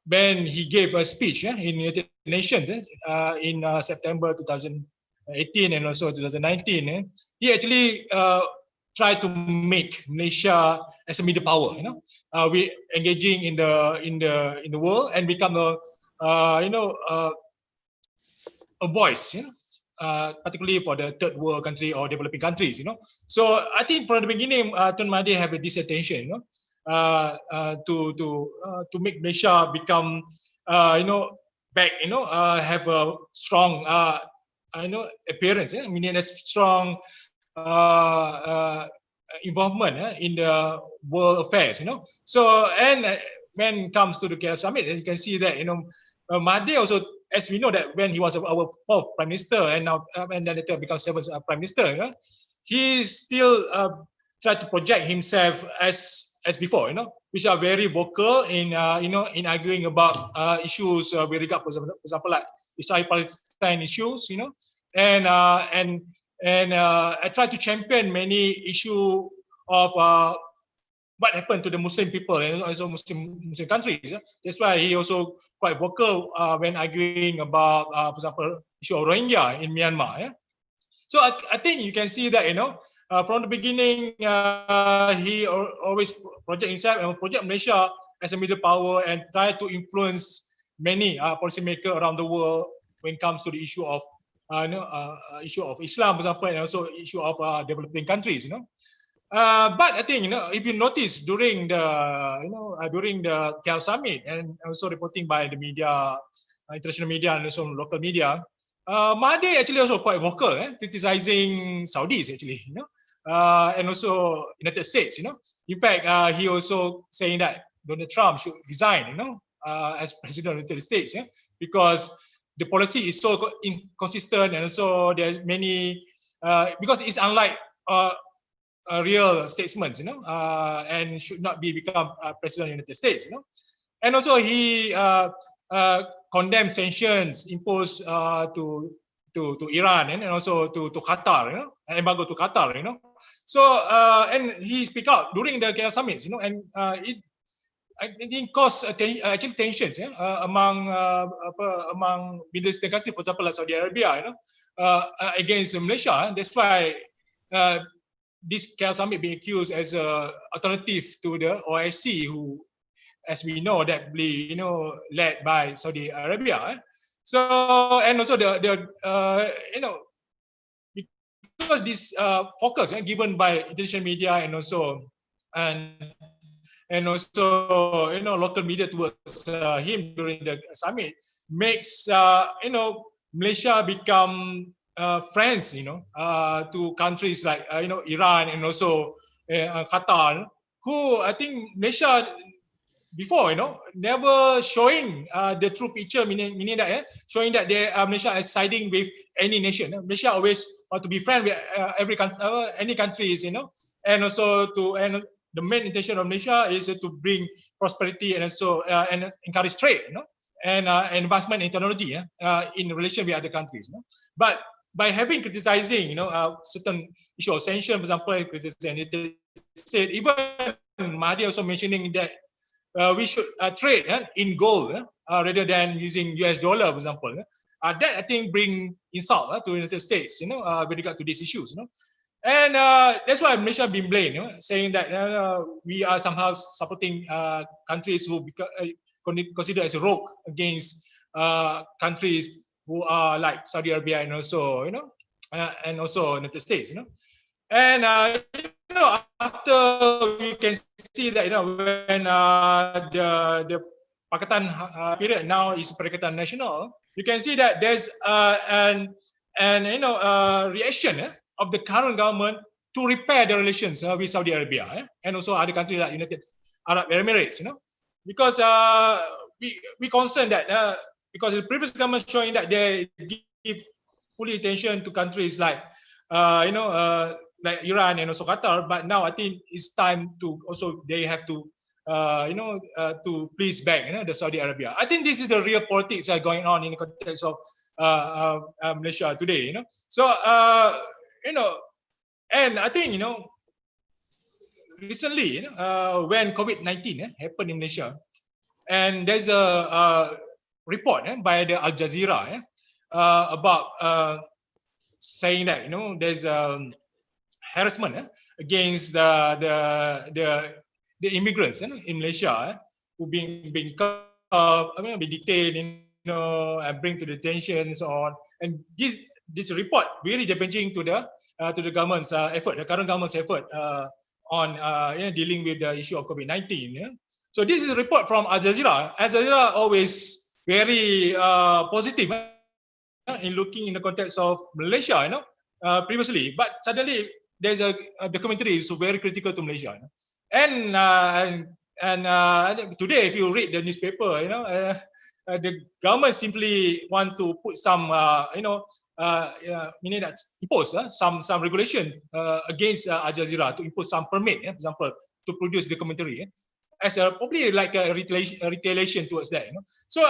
when he gave a speech in United Nations in September 2018 and also 2019, he actually tried to make Malaysia as a middle power. We engaging in the world and become a voice, particularly for the third world country or developing countries. So I think from the beginning, Tun Mahathir have this attention, to make Malaysia become, back, have a strong, appearance, meaning a strong involvement in the world affairs. So and when it comes to the KL summit, you can see that Mahathir also, as we know that when he was our fourth prime minister and now and then later becomes seventh prime minister, he still tried to project himself as before, which are very vocal in in arguing about issues with regard, for example, like Israel-Palestine issues, and I try to champion many issue of what happened to the Muslim people and also Muslim countries. That's why he also quite vocal when arguing about, for example, issue of Rohingya in Myanmar. So I think you can see that from the beginning he always project himself and project Malaysia as a middle power and try to influence many policymakers around the world when it comes to the issue of issue of Islam, for example, and also issue of developing countries. But I think if you notice during the during the KL summit and also reporting by the media, international media and also local media, Mahathir actually also quite vocal, criticizing Saudis actually, and also United States. In fact, he also saying that Donald Trump should resign, as president of the United States, because the policy is so inconsistent and also there's many because it's unlike real statements, and should not become president of the United States, and also he condemned sanctions imposed to Iran and also to Qatar, embargo to Qatar, So and he speak out during the KL summits, and it caused actually tensions among Middle Eastern countries, for example, like Saudi Arabia, against Malaysia. That's why this KL Summit being accused as a alternative to the OIC, who, as we know, that be led by Saudi Arabia. So, and also the because this focus given by international media and also local media towards him during the summit makes Malaysia become friends to countries like Iran and also Qatar, who I think Malaysia before never showing the true picture, meaning that showing that Malaysia is siding with any nation. Malaysia always want to be friend with every country, any countries, and also the main intention of Malaysia is to bring prosperity and also and encourage trade, and advancement in technology in relation with other countries. But by having criticizing, certain issue of sanction, for example, criticizing the state, even Mahdi also mentioning that we should trade in gold rather than using US dollar, for example. That I think bring insult to the United States, with regard to these issues. And that's why Malaysia been blamed, saying that we are somehow supporting countries who considered as a rogue against countries who are like Saudi Arabia and also and also United States. And after we can see that when the Pakatan period now is Perikatan Nasional, you can see that there's an reaction of the current government to repair the relations with Saudi Arabia and also other countries like United Arab Emirates, because we concerned that because the previous government showing that they give fully attention to countries like like Iran and also Qatar, but now I think it's time to also they have to to please back the Saudi Arabia. I think this is the real politics going on in the context of Malaysia today. So and I think recently when COVID-19 happened in Malaysia, and there's a report by the Al Jazeera about saying that there's harassment against the immigrants in Malaysia who being detained, and bring to detention and so on. And this report really damaging to the government's effort, the current government's effort on dealing with the issue of COVID-19. So this is a report from Al Jazeera. Al Jazeera always very positive in looking in the context of Malaysia, previously, but suddenly there's a documentary is very critical to Malaysia, and today if you read the newspaper, the government simply want to put some meaning that impose some regulation against Al Jazeera to impose some permit, for example, to produce documentary. As probably like a retaliation towards that. So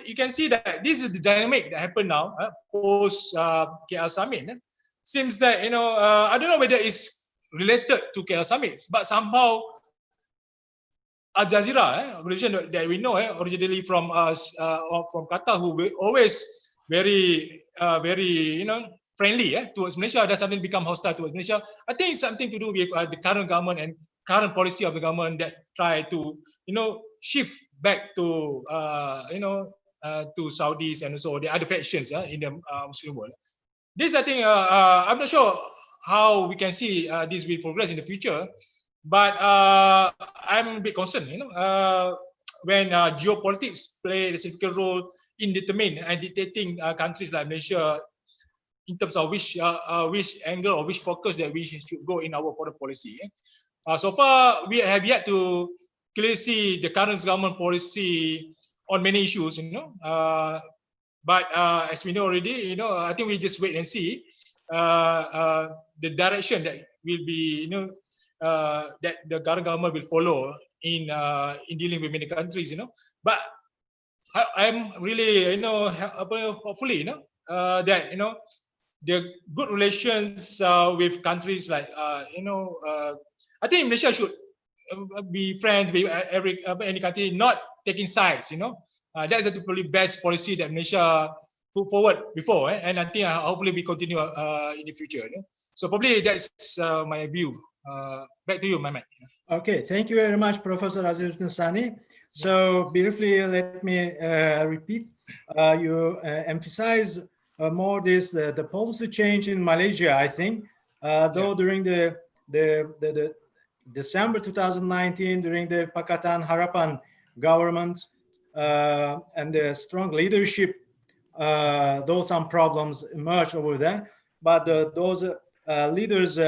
you can see that this is the dynamic that happened now post KL Summit. Seems that I don't know whether it's related to KL Summit, but somehow Al Jazeera, organization that we know originally from Qatar, who were always very friendly towards Malaysia, that suddenly become hostile towards Malaysia. I think it's something to do with the current government and current policy of the government that try to shift back to to Saudis and also the other factions in the Muslim world. This I think I'm not sure how we can see this will progress in the future, but I'm a bit concerned when geopolitics play a significant role in determining and dictating countries like Malaysia in terms of which angle or which focus that we should go in our foreign policy. So far, we have yet to clearly see the current government policy on many issues, but as we know already, I think we just wait and see the direction that will be, that the current government will follow in dealing with many countries, But I'm really, hopefully, that the good relations with countries like, I think Malaysia should be friends with any country, not taking sides. That's the probably best policy that Malaysia put forward before, and I think hopefully we continue in the future. So probably that's my view. Back to you, Mehmet. Okay, thank you very much, Professor Azizuddin Sani. So briefly, let me repeat. You emphasize more this the policy change in Malaysia. I think, though during the December 2019, during the Pakatan Harapan government and the strong leadership, though some problems emerged over there, but those leaders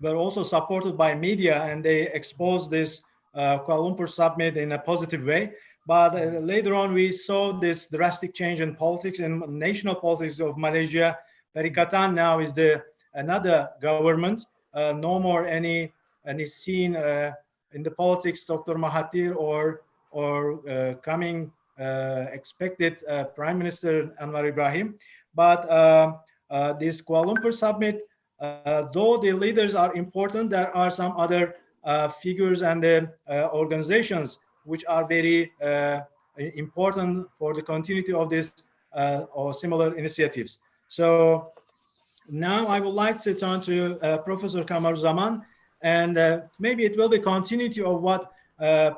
were also supported by media, and they exposed this Kuala Lumpur Summit in a positive way. But later on, we saw this drastic change in politics, in national politics of Malaysia. Perikatan now is another government. No more any scene in the politics, Dr. Mahathir or coming expected Prime Minister Anwar Ibrahim. But this Kuala Lumpur Summit, though the leaders are important, there are some other figures and organizations which are very important for the continuity of this or similar initiatives. So now I would like to turn to Professor Kamaruzaman, and maybe it will be continuity of what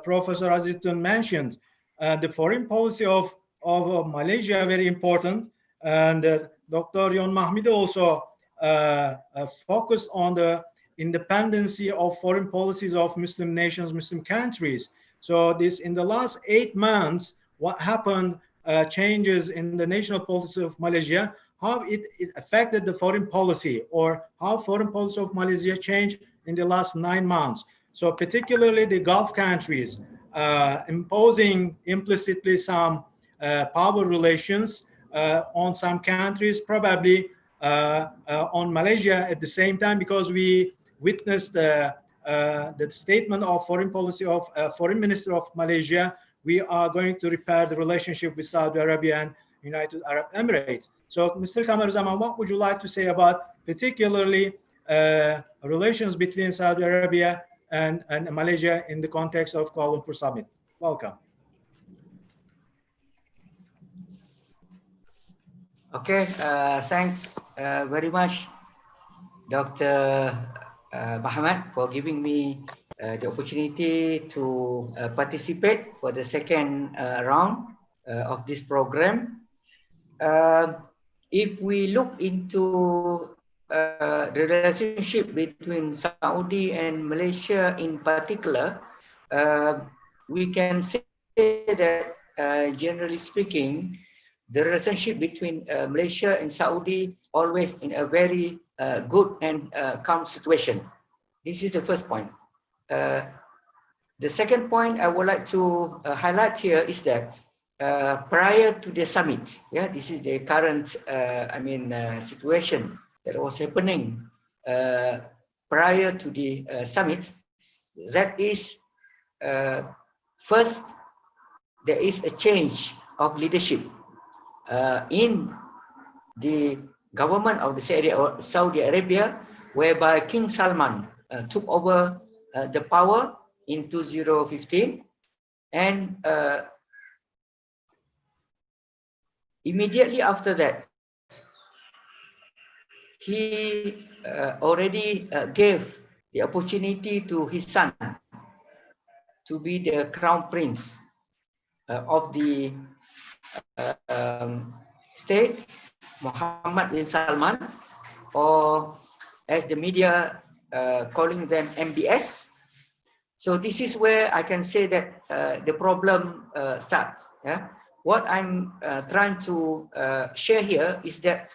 Professor Azizuddin mentioned. The foreign policy of Malaysia very important, and Dr. John Mahmoud also focused on the independency of foreign policies of Muslim nations, Muslim countries. So this, in the last 8 months, what happened, changes in the national policy of Malaysia, how it affected the foreign policy, or how foreign policy of Malaysia changed in the last 9 months. So particularly the Gulf countries, imposing implicitly some power relations on some countries, probably on Malaysia at the same time, because we witnessed the statement of foreign policy of Foreign Minister of Malaysia. We are going to repair the relationship with Saudi Arabia and United Arab Emirates. So, Mr. Kamaruzaman, what would you like to say about particularly relations between Saudi Arabia and Malaysia in the context of Kuala Lumpur Summit? Welcome. Okay, thanks very much, Dr. Muhammad, for giving me the opportunity to participate for the second round of this program. If we look into the relationship between Saudi and Malaysia in particular, we can say that generally speaking, the relationship between Malaysia and Saudi always in a very good and calm situation. This is the first point. The second point I would like to highlight here is that prior to the summit, this is the current situation that was happening prior to the summit. That is, first, there is a change of leadership in the government of the Saudi Arabia, whereby King Salman took over the power in 2015, and immediately after that, he already gave the opportunity to his son to be the crown prince of the state, Muhammad bin Salman, or as the media calling them MBS. So this is where I can say that the problem starts. What I'm trying to share here is that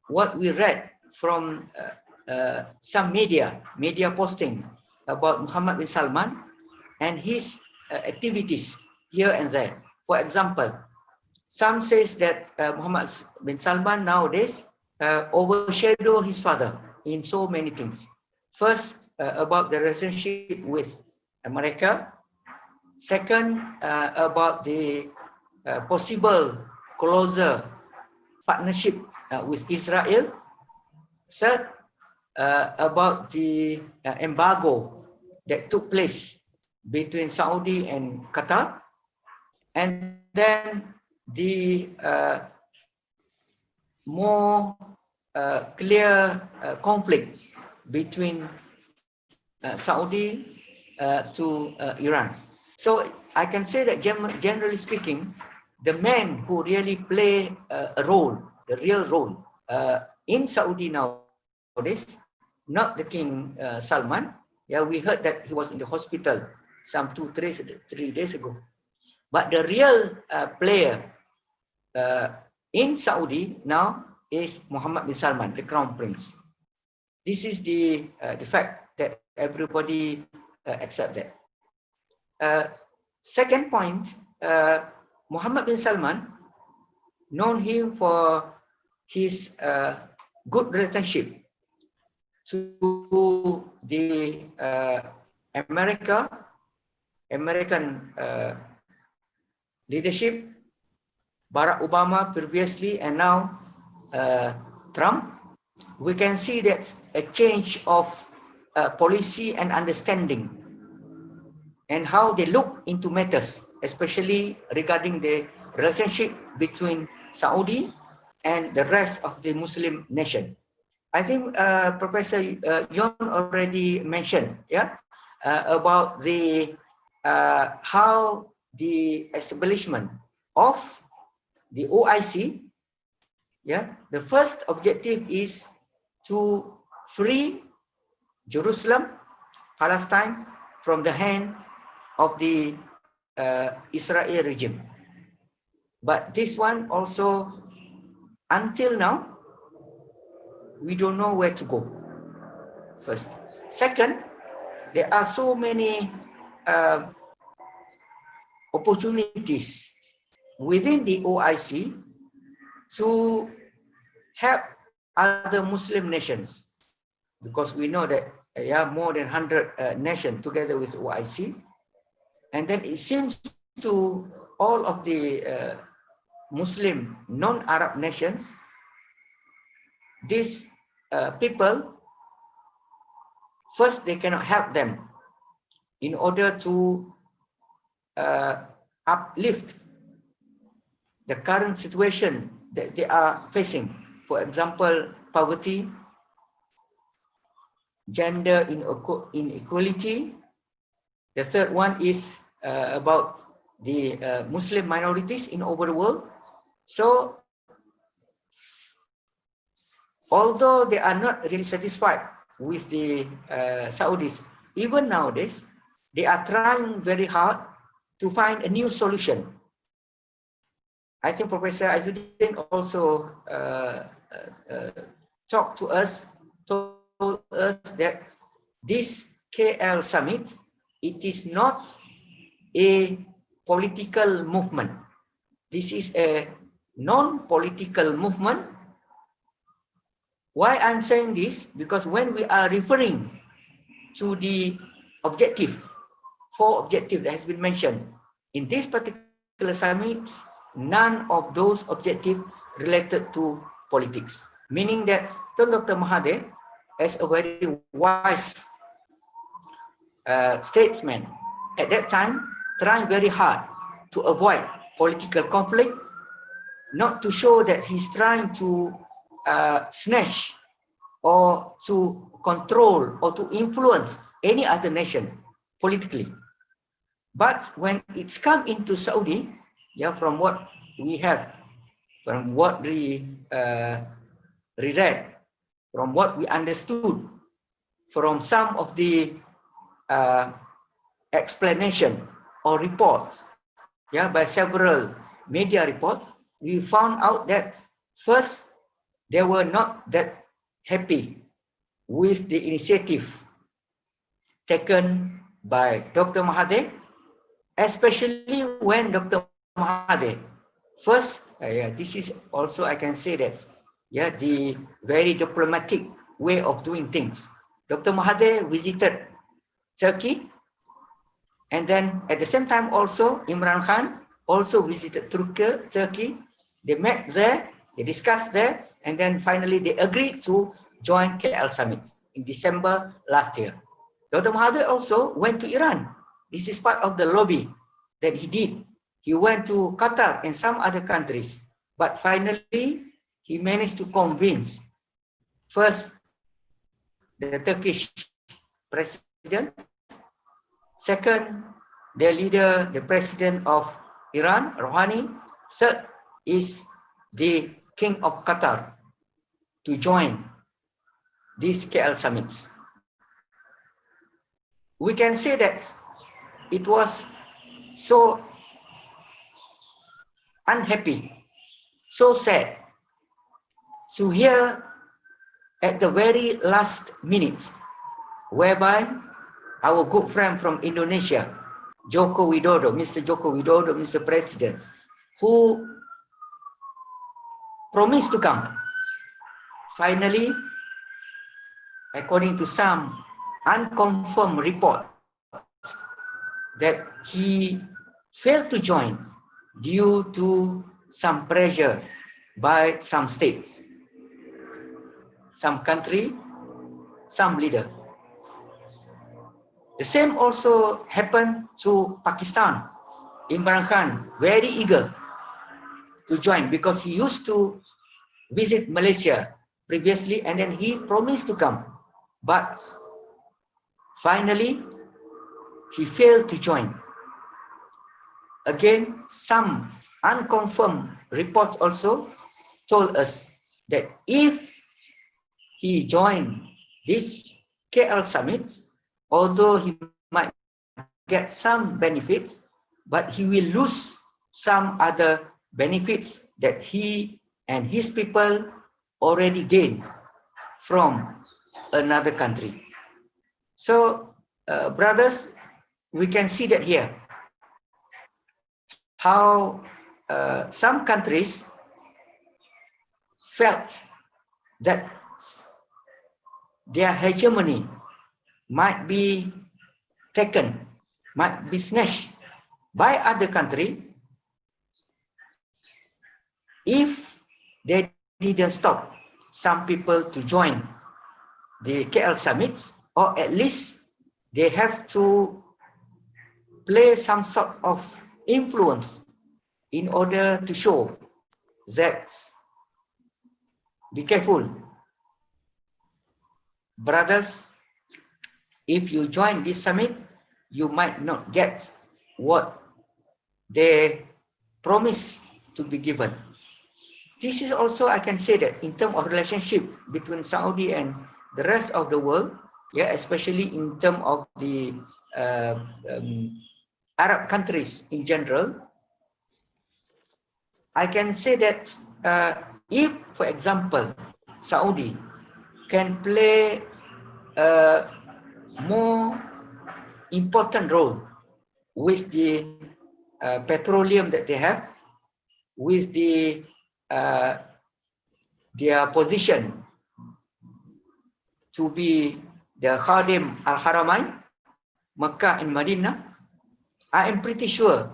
what we read from some media posting about Muhammad bin Salman and his activities here and there. For example, some says that Muhammad bin Salman nowadays overshadow his father in so many things. First, about the relationship with America. Second, about the possible closer partnership with Israel. Third, about the embargo that took place between Saudi and Qatar. And then the more clear conflict between Saudi to Iran. So I can say that generally speaking, the men who really play a role, the real role in Saudi nowadays, not the King Salman. Yeah, we heard that he was in the hospital some 3 days ago. But the real player in Saudi now is Mohammed bin Salman, the Crown Prince. This is the fact that everybody accepts that. Second point, Mohammed bin Salman, known him for his good relationship to the American leadership, Barack Obama previously, and now Trump. We can see that a change of policy and understanding and how they look into matters, especially regarding the relationship between Saudi and the rest of the Muslim nation. I think Professor Yon already mentioned, yeah, about the how the establishment of the OIC, yeah, the first objective is to free Jerusalem, Palestine, from the hand of the Israel regime. But this one also, until now, we don't know where to go. First. Second, there are so many opportunities within the OIC to help other Muslim nations, because we know that more than 100 nations together with OIC, and then it seems to all of the Muslim non-Arab nations, these people, first they cannot help them in order to uplift the current situation that they are facing. For example, poverty, gender inequality. The third one is about the Muslim minorities in over the world. So, although they are not really satisfied with the Saudis, even nowadays, they are trying very hard to find a new solution. I think Professor Azizuddin also told us that this KL summit, it is not a political movement. This is a non-political movement. Why I'm saying this? Because when we are referring to the objective, 4 objectives that has been mentioned in this particular summit, none of those objectives related to politics. Meaning that Dr. Mahathir, as a very wise statesman at that time, trying very hard to avoid political conflict, not to show that he's trying to snatch or to control or to influence any other nation politically. But when it's come into Saudi, yeah, from what we have, from what we read, from what we understood, from some of the explanation or reports, yeah, by several media reports, we found out that first, they were not that happy with the initiative taken by Dr. Mahathir, especially when Dr. Mahathir first, this is also, I can say that, yeah, the very diplomatic way of doing things. Dr. Mahathir visited Turkey, and then at the same time also Imran Khan also visited Turkey. They met there, they discussed there, and then finally they agreed to join KL Summit in December last year. Dr. Mahathir also went to Iran. This is part of the lobby that he did. He went to Qatar and some other countries, but finally he managed to convince first the Turkish president, second the leader, the president of Iran, Rouhani, third is the king of Qatar to join these KL summits. We can say that it was so unhappy, so sad to hear at the very last minute, whereby our good friend from Indonesia, Joko Widodo, Mr. Joko Widodo, Mr. President, who promised to come, finally, according to some unconfirmed reports, that he failed to join due to some pressure by some states, some country, some leader. The same also happened to Pakistan. Imran Khan, very eager to join because he used to visit Malaysia previously and then he promised to come. But finally, he failed to join. Again, some unconfirmed reports also told us that if he joined this KL summit, although he might get some benefits, but he will lose some other benefits that he and his people already gained from another country. So, brothers, we can see that here, how some countries felt that their hegemony might be taken, might be snatched by other country if they didn't stop some people to join the KL summit, or at least they have to play some sort of influence in order to show that, be careful, brothers, if you join this summit, you might not get what they promise to be given. This is also, I can say that in terms of relationship between Saudi and the rest of the world, yeah, especially in terms of the Arab countries in general, I can say that if, for example, Saudi can play a more important role with the petroleum that they have, with the their position to be the Khadim al-Haramain, Mecca and Medina, I am pretty sure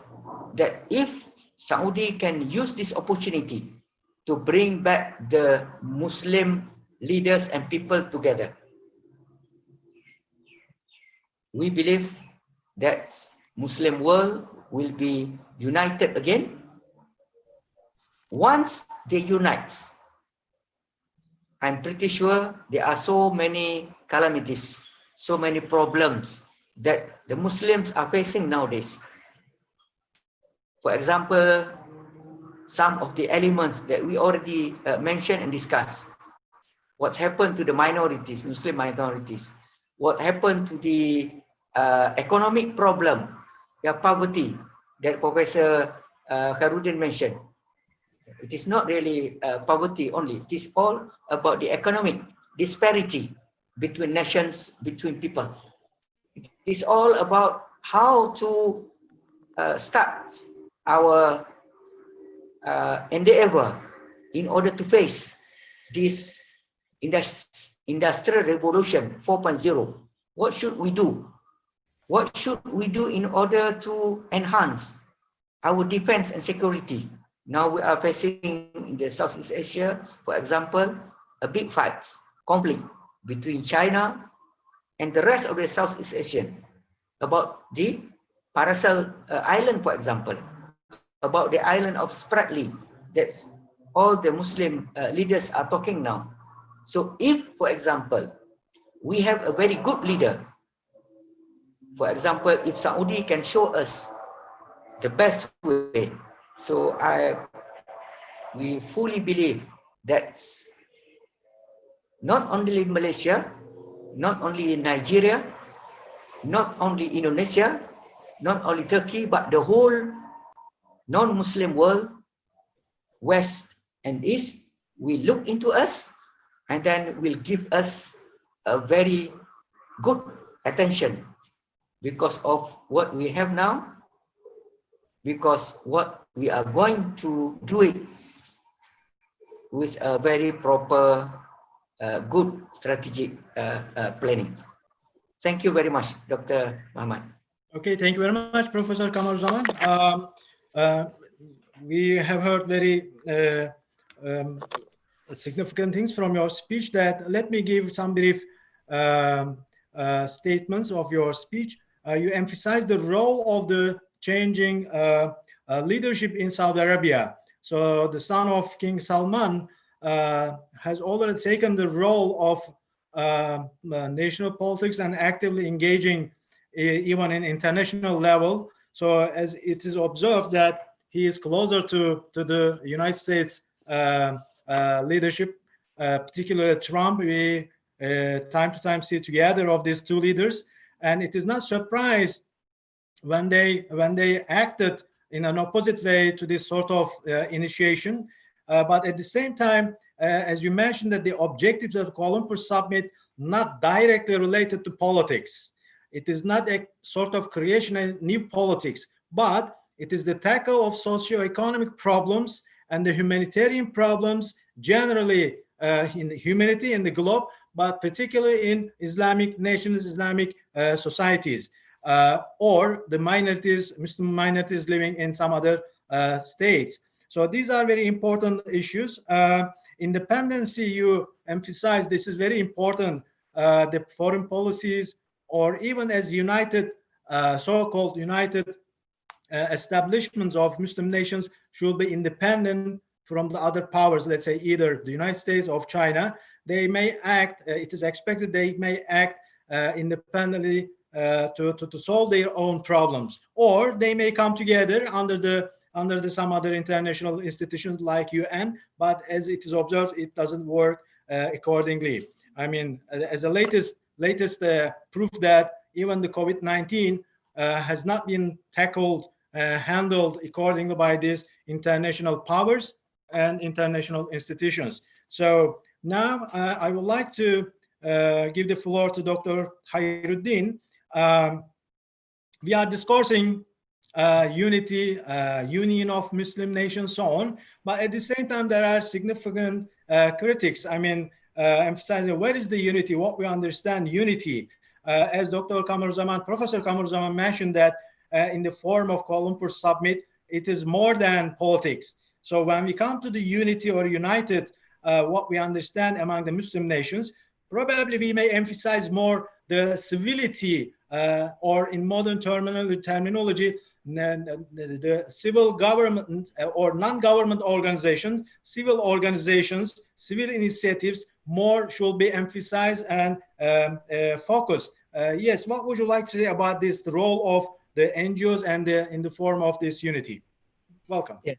that if Saudi can use this opportunity to bring back the Muslim leaders and people together, we believe that Muslim world will be united again. Once they unite, I'm pretty sure there are so many calamities, so many problems that the Muslims are facing nowadays. For example, some of the elements that we already mentioned and discussed. What's happened to the minorities, Muslim minorities? What happened to the economic problem, the poverty that Professor Khairudin mentioned? It is not really poverty only. It is all about the economic disparity between nations, between people. It is all about how to start our endeavor in order to face this industrial revolution 4.0. What should we do? What should we do in order to enhance our defense and security? Now we are facing in the Southeast Asia, for example, a big fight, conflict between China and the rest of the Southeast Asian about the Paracel Island, for example. about the island of Spratly. That's all the Muslim leaders are talking now. So if, for example, we have a very good leader, for example, if Saudi can show us the best way, so we fully believe that not only Malaysia, not only Nigeria, not only Indonesia, not only Turkey, but the whole non-Muslim world, West and East, will look into us and then will give us a very good attention because of what we have now, because what we are going to do it with a very proper, good strategic planning. Thank you very much, Dr. Muhammad. Okay, thank you very much, Professor Kamaruzaman. We have heard very significant things from your speech. That let me give some brief statements of your speech. You emphasize the role of the changing leadership in Saudi Arabia. So the son of King Salman has already taken the role of national politics and actively engaging even in international level. So as it is observed that he is closer to the United States leadership, particularly Trump. We time to time see together of these two leaders, and it is not surprise when they acted in an opposite way to this sort of initiation. But at the same time, as you mentioned, that the objectives of the Kuala Lumpur Summit not directly related to politics. It is not a sort of creation of new politics, but it is the tackle of socio-economic problems and the humanitarian problems generally in the humanity in the globe, but particularly in Islamic nations, Islamic societies, or the minorities, Muslim minorities living in some other states. So these are very important issues. Independency, you emphasize, this is very important. The foreign policies, or even as united, so-called united establishments of Muslim nations should be independent from the other powers, let's say either the United States or China. They may act, it is expected they may act independently to solve their own problems, or they may come together under the some other international institutions like UN, but as it is observed, it doesn't work accordingly. I mean, as a latest proof that even the COVID-19 has not been tackled, handled accordingly by these international powers and international institutions. So now I would like to give the floor to Dr. Khairudin. We are discussing unity, union of Muslim nations, so on, but at the same time there are significant critics. I mean, emphasizing where is the unity, what we understand unity. As Dr. Kamaruzaman, Professor Kamaruzaman mentioned that in the form of Kuala Lumpur Summit, it is more than politics. So when we come to the unity or united, what we understand among the Muslim nations, probably we may emphasize more the civility, or in modern terminology, the civil government or non-government organizations, civil organizations, civil initiatives more should be emphasized and focused. Yes, what would you like to say about this role of the NGOs and in the form of this unity? Welcome. Yeah.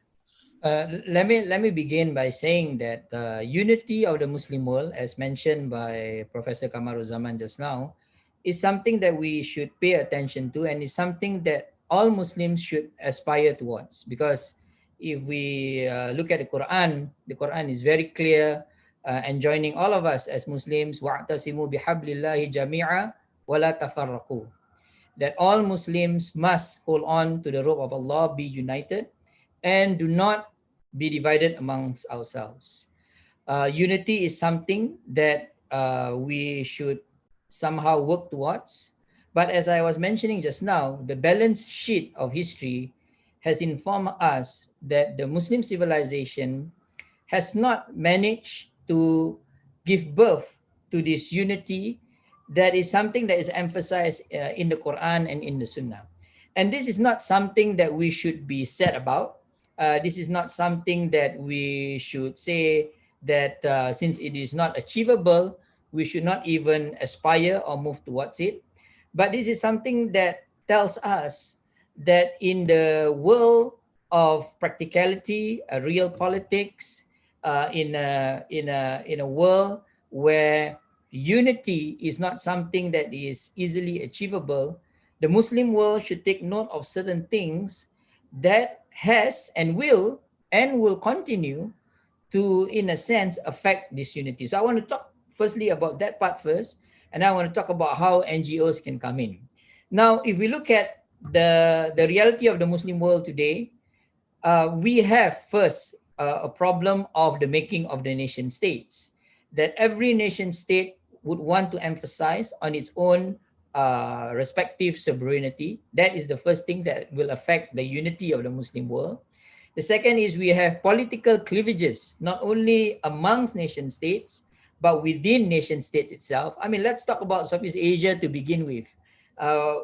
Let me begin by saying that unity of the Muslim world, as mentioned by Professor Kamaruzaman just now, is something that we should pay attention to, and is something that all Muslims should aspire towards. Because if we look at the Quran is very clear, enjoining all of us as Muslims, wa'tasimu bihablillahi jami'a wa la tafarraqu, that all Muslims must hold on to the rope of Allah, be united, and do not be divided amongst ourselves. Unity is something that we should somehow work towards. But as I was mentioning just now, the balance sheet of history has informed us that the Muslim civilization has not managed to give birth to this unity that is something that is emphasized in the Quran and in the Sunnah. And this is not something that we should be sad about. this is not something that we should say that since it is not achievable, we should not even aspire or move towards it. But this is something that tells us that in the world of practicality, real politics, in a world where unity is not something that is easily achievable, the Muslim world should take note of certain things that has and will continue to, in a sense, affect this unity. So I want to talk firstly about that part first, and I want to talk about how NGOs can come in. Now, if we look at the reality of the Muslim world today, we have first a problem of the making of the nation states, that every nation state would want to emphasize on its own respective sovereignty. That is the first thing that will affect the unity of the Muslim world. The second is we have political cleavages, not only amongst nation states, but within nation states itself. I mean, let's talk about Southeast Asia to begin with.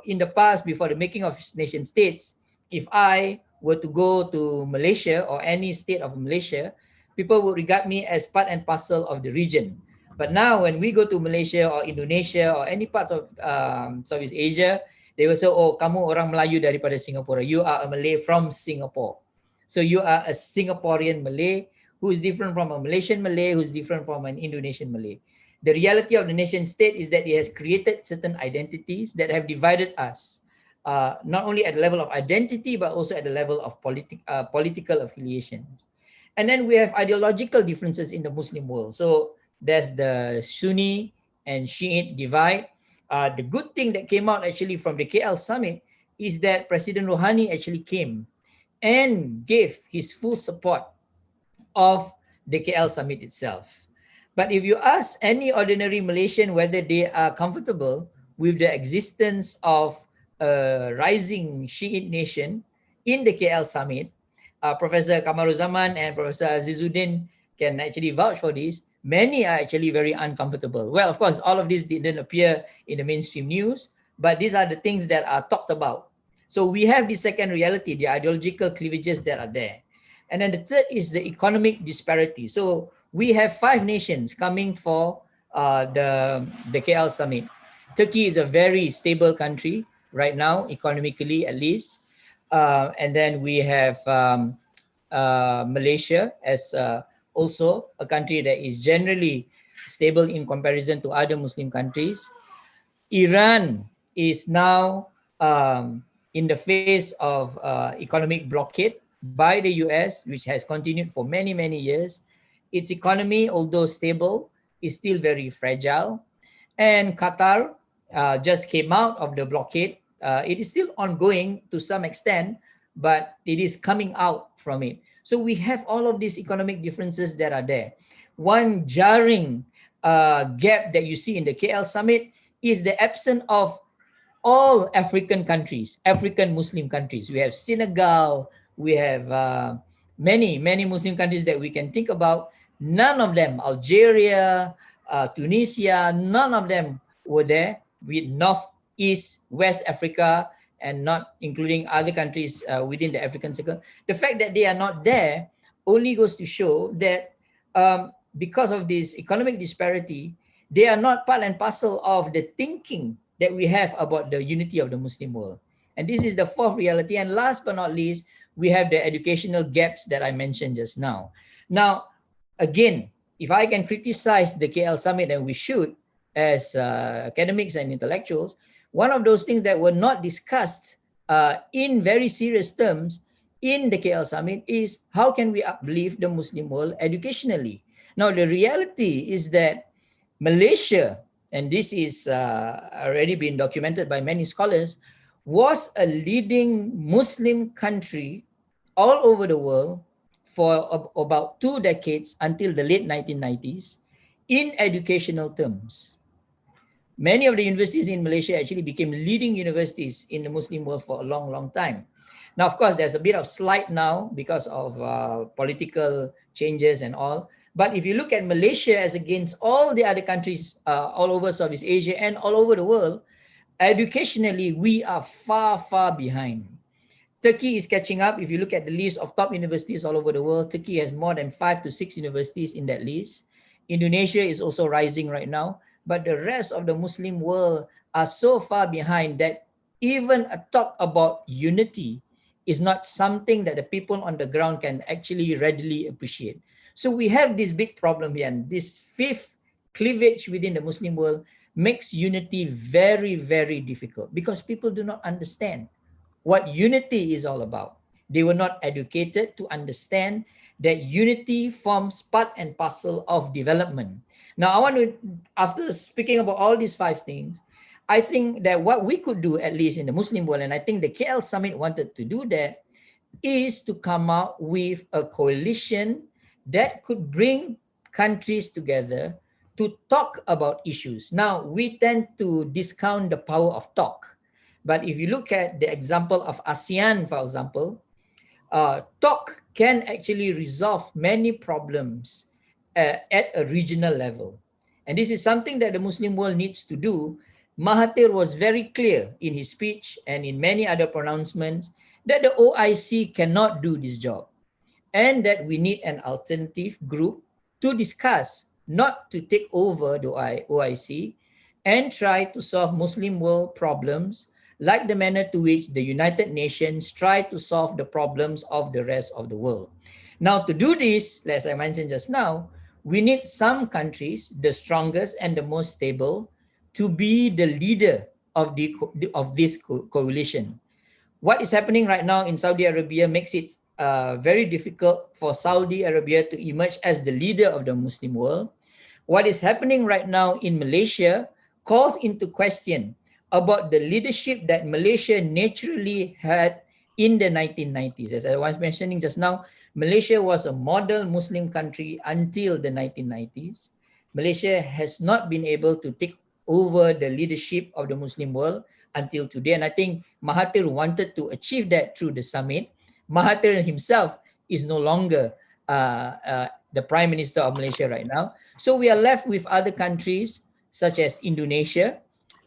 In the past, before the making of nation states, if I were to go to Malaysia or any state of Malaysia, people would regard me as part and parcel of the region. But now when we go to Malaysia or Indonesia or any parts of Southeast Asia, they will say, oh, kamu orang Melayu daripada Singapura. You are a Malay from Singapore. So you are a Singaporean Malay who is different from a Malaysian Malay, who is different from an Indonesian Malay. The reality of the nation state is that it has created certain identities that have divided us, not only at the level of identity, but also at the level of political affiliations. And then we have ideological differences in the Muslim world. So there's the Sunni and Shiite divide. The good thing that came out actually from the KL summit is that President Rouhani actually came and gave his full support of the KL summit itself. But if you ask any ordinary Malaysian whether they are comfortable with the existence of a rising Shiite nation in the KL summit, Professor Kamaruzaman and Professor Azizuddin can actually vouch for this. Many are actually very uncomfortable. Well, of course, all of this didn't appear in the mainstream news, but these are the things that are talked about. So we have the second reality, the ideological cleavages that are there. And then the third is the economic disparity. So we have 5 nations coming for the KL summit. Turkey is a very stable country right now, economically at least. And then we have Malaysia as also a country that is generally stable in comparison to other Muslim countries. Iran is now in the face of economic blockade by the US, which has continued for many, many years. Its economy, although stable, is still very fragile. And Qatar just came out of the blockade. It is still ongoing to some extent, but it is coming out from it. So we have all of these economic differences that are there. One jarring gap that you see in the KL summit is the absence of all African countries, African Muslim countries. We have Senegal, we have many Muslim countries that we can think about. None of them, Algeria, Tunisia, none of them were there, with North, East, West Africa, and not including other countries within the African circle. The fact that they are not there only goes to show that because of this economic disparity, they are not part and parcel of the thinking that we have about the unity of the Muslim world. And this is the fourth reality. And last but not least, we have the educational gaps that I mentioned just now. Now, again, if I can criticize the KL summit, and we should as academics and intellectuals, one of those things that were not discussed in very serious terms in the KL summit is how can we uplift the Muslim world educationally? Now, the reality is that Malaysia, and this is already been documented by many scholars, was a leading Muslim country all over the world for about 2 decades until the late 1990s in educational terms. Many of the universities in Malaysia actually became leading universities in the Muslim world for a long, long time. Now, of course, there's a bit of slide now because of political changes and all. But if you look at Malaysia as against all the other countries all over Southeast Asia and all over the world, educationally, we are far, far behind. Turkey is catching up. If you look at the list of top universities all over the world, Turkey has more than 5 to 6 universities in that list. Indonesia is also rising right now, but the rest of the Muslim world are so far behind that even a talk about unity is not something that the people on the ground can actually readily appreciate. So we have this big problem here, and this fifth cleavage within the Muslim world makes unity very, very difficult because people do not understand what unity is all about. They were not educated to understand that unity forms part and parcel of development. Now, I want to, after speaking about all these 5 things, I think that what we could do, at least in the Muslim world, and I think the KL Summit wanted to do that, is to come out with a coalition that could bring countries together to talk about issues. Now, we tend to discount the power of talk. But if you look at the example of ASEAN, for example, talk can actually resolve many problems at a regional level. And this is something that the Muslim world needs to do. Mahathir was very clear in his speech and in many other pronouncements that the OIC cannot do this job and that we need an alternative group to discuss, not to take over the OIC and try to solve Muslim world problems like the manner to which the United Nations try to solve the problems of the rest of the world. Now, to do this, as I mentioned just now, we need some countries, the strongest and the most stable, to be the leader of this coalition. What is happening right now in Saudi Arabia makes it very difficult for Saudi Arabia to emerge as the leader of the Muslim world. What is happening right now in Malaysia calls into question about the leadership that Malaysia naturally had in the 1990s. As I was mentioning just now, Malaysia was a model Muslim country until the 1990s. Malaysia has not been able to take over the leadership of the Muslim world until today. And I think Mahathir wanted to achieve that through the summit. Mahathir himself is no longer the Prime Minister of Malaysia right now. So we are left with other countries such as Indonesia,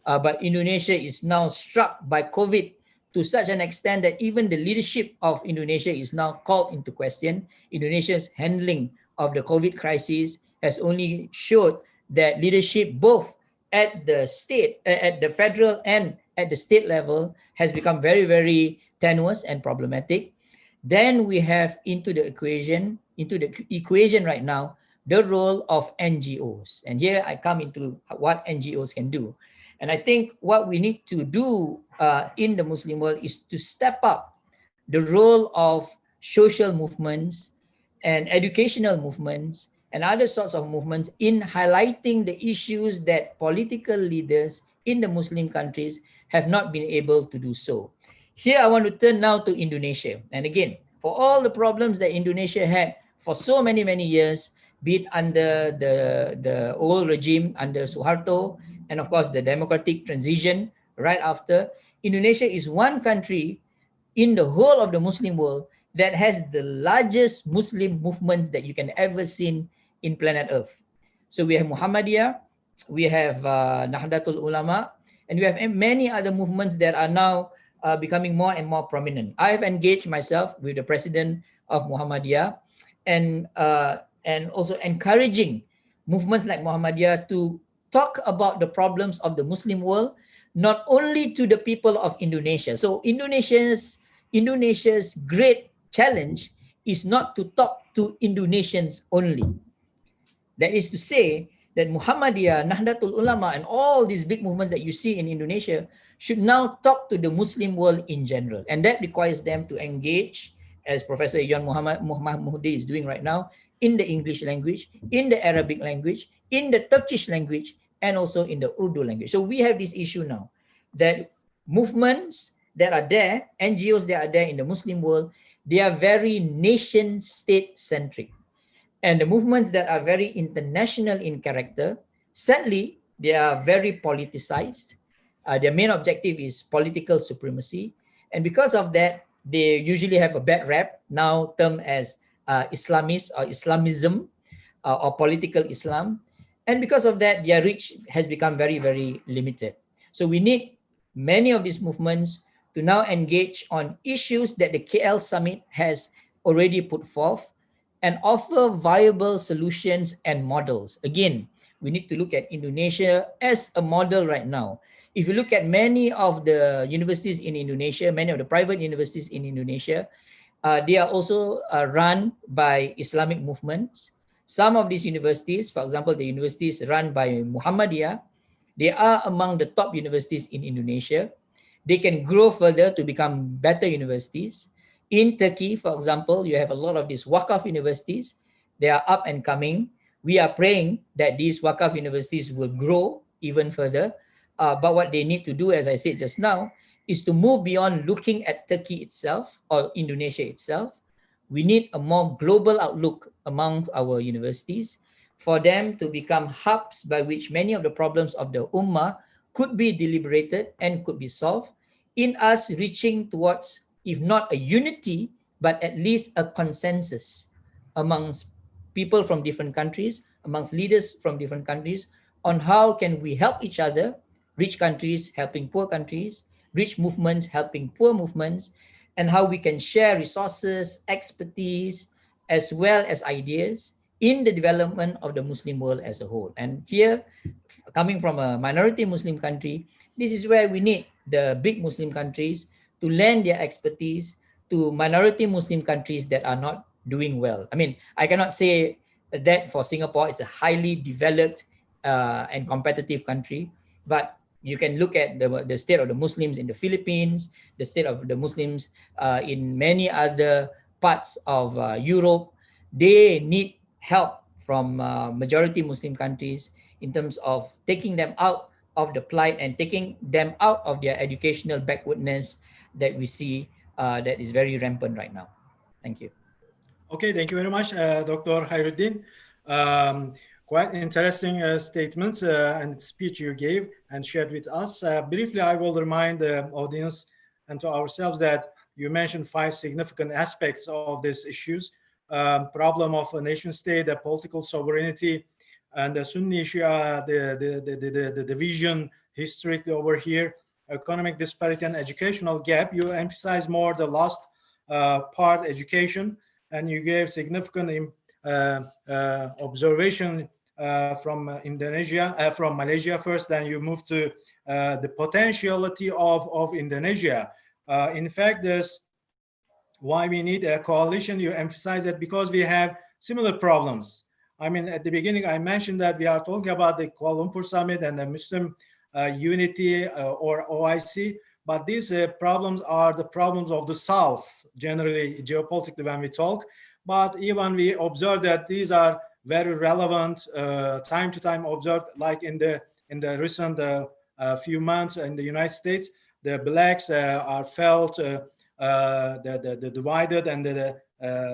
but Indonesia is now struck by COVID to such an extent that even the leadership of Indonesia is now called into question. Indonesia's handling of the COVID crisis has only showed that leadership both at the state, at the federal and at the state level has become very, very tenuous and problematic. Then we have into the equation right now, the role of NGOs. And here I come into what NGOs can do. And I think what we need to do in the Muslim world is to step up the role of social movements and educational movements and other sorts of movements in highlighting the issues that political leaders in the Muslim countries have not been able to do so. Here I want to turn now to Indonesia. And again, for all the problems that Indonesia had for so many, many years, be it under the old regime, under Suharto, and of course the democratic transition right after, Indonesia is one country in the whole of the Muslim world that has the largest Muslim movement that you can ever see in planet Earth. So we have Muhammadiyah, we have Nahdlatul Ulama, and we have many other movements that are now becoming more and more prominent. I have engaged myself with the president of Muhammadiyah and also encouraging movements like Muhammadiyah to talk about the problems of the Muslim world, not only to the people of Indonesia. So Indonesia's great challenge is not to talk to Indonesians only. That is to say that Muhammadiyah, Nahdlatul Ulama, and all these big movements that you see in Indonesia should now talk to the Muslim world in general. And that requires them to engage, as Professor John Mahmoud is doing right now, in the English language, in the Arabic language, in the Turkish language, and also in the Urdu language. So we have this issue now that movements that are there, NGOs that are there in the Muslim world, they are very nation state centric. And the movements that are very international in character, sadly, they are very politicized. Their main objective is political supremacy. And because of that, they usually have a bad rap, now termed as Islamist or Islamism or political Islam. And because of that, their reach has become very, very limited. So we need many of these movements to now engage on issues that the KL Summit has already put forth and offer viable solutions and models. Again, we need to look at Indonesia as a model right now. If you look at many of the universities in Indonesia, many of the private universities in Indonesia, they are also run by Islamic movements. Some of these universities, for example, the universities run by Muhammadiyah, they are among the top universities in Indonesia. They can grow further to become better universities. In Turkey, for example, you have a lot of these Waqaf universities. They are up and coming. We are praying that these Waqaf universities will grow even further. But what they need to do, as I said just now, is to move beyond looking at Turkey itself or Indonesia itself. We need a more global outlook among our universities for them to become hubs by which many of the problems of the Ummah could be deliberated and could be solved in us reaching towards, if not a unity, but at least a consensus amongst people from different countries, amongst leaders from different countries, on how can we help each other, rich countries helping poor countries, rich movements helping poor movements, and how we can share resources, expertise, as well as ideas in the development of the Muslim world as a whole. And here, coming from a minority Muslim country, this is where we need the big Muslim countries to lend their expertise to minority Muslim countries that are not doing well. I mean, I cannot say that for Singapore, it's a highly developed and competitive country, but you can look at the state of the Muslims in the Philippines, the state of the Muslims in many other parts of Europe. They need help from majority Muslim countries in terms of taking them out of the plight and taking them out of their educational backwardness that we see that is very rampant right now. Thank you. Okay, thank you very much, Dr. Khairudin. Quite interesting statements and speech you gave and shared with us. Briefly, I will remind the audience and to ourselves that you mentioned 5 significant aspects of these issues. Problem of a nation state, the political sovereignty, and the Sunni Shia, the division historically over here, economic disparity and educational gap. You emphasize more the last part, education, and you gave significant observation from Indonesia, from Malaysia first, then you move to the potentiality of Indonesia. In fact, there's why we need a coalition. You emphasize that because we have similar problems. I mean, at the beginning, I mentioned that we are talking about the Kuala Lumpur Summit and the Muslim unity or OIC, but these problems are the problems of the South, generally geopolitically when we talk. But even we observe that these are very relevant, time to time observed, like in the recent few months in the United States, the blacks are felt the divided and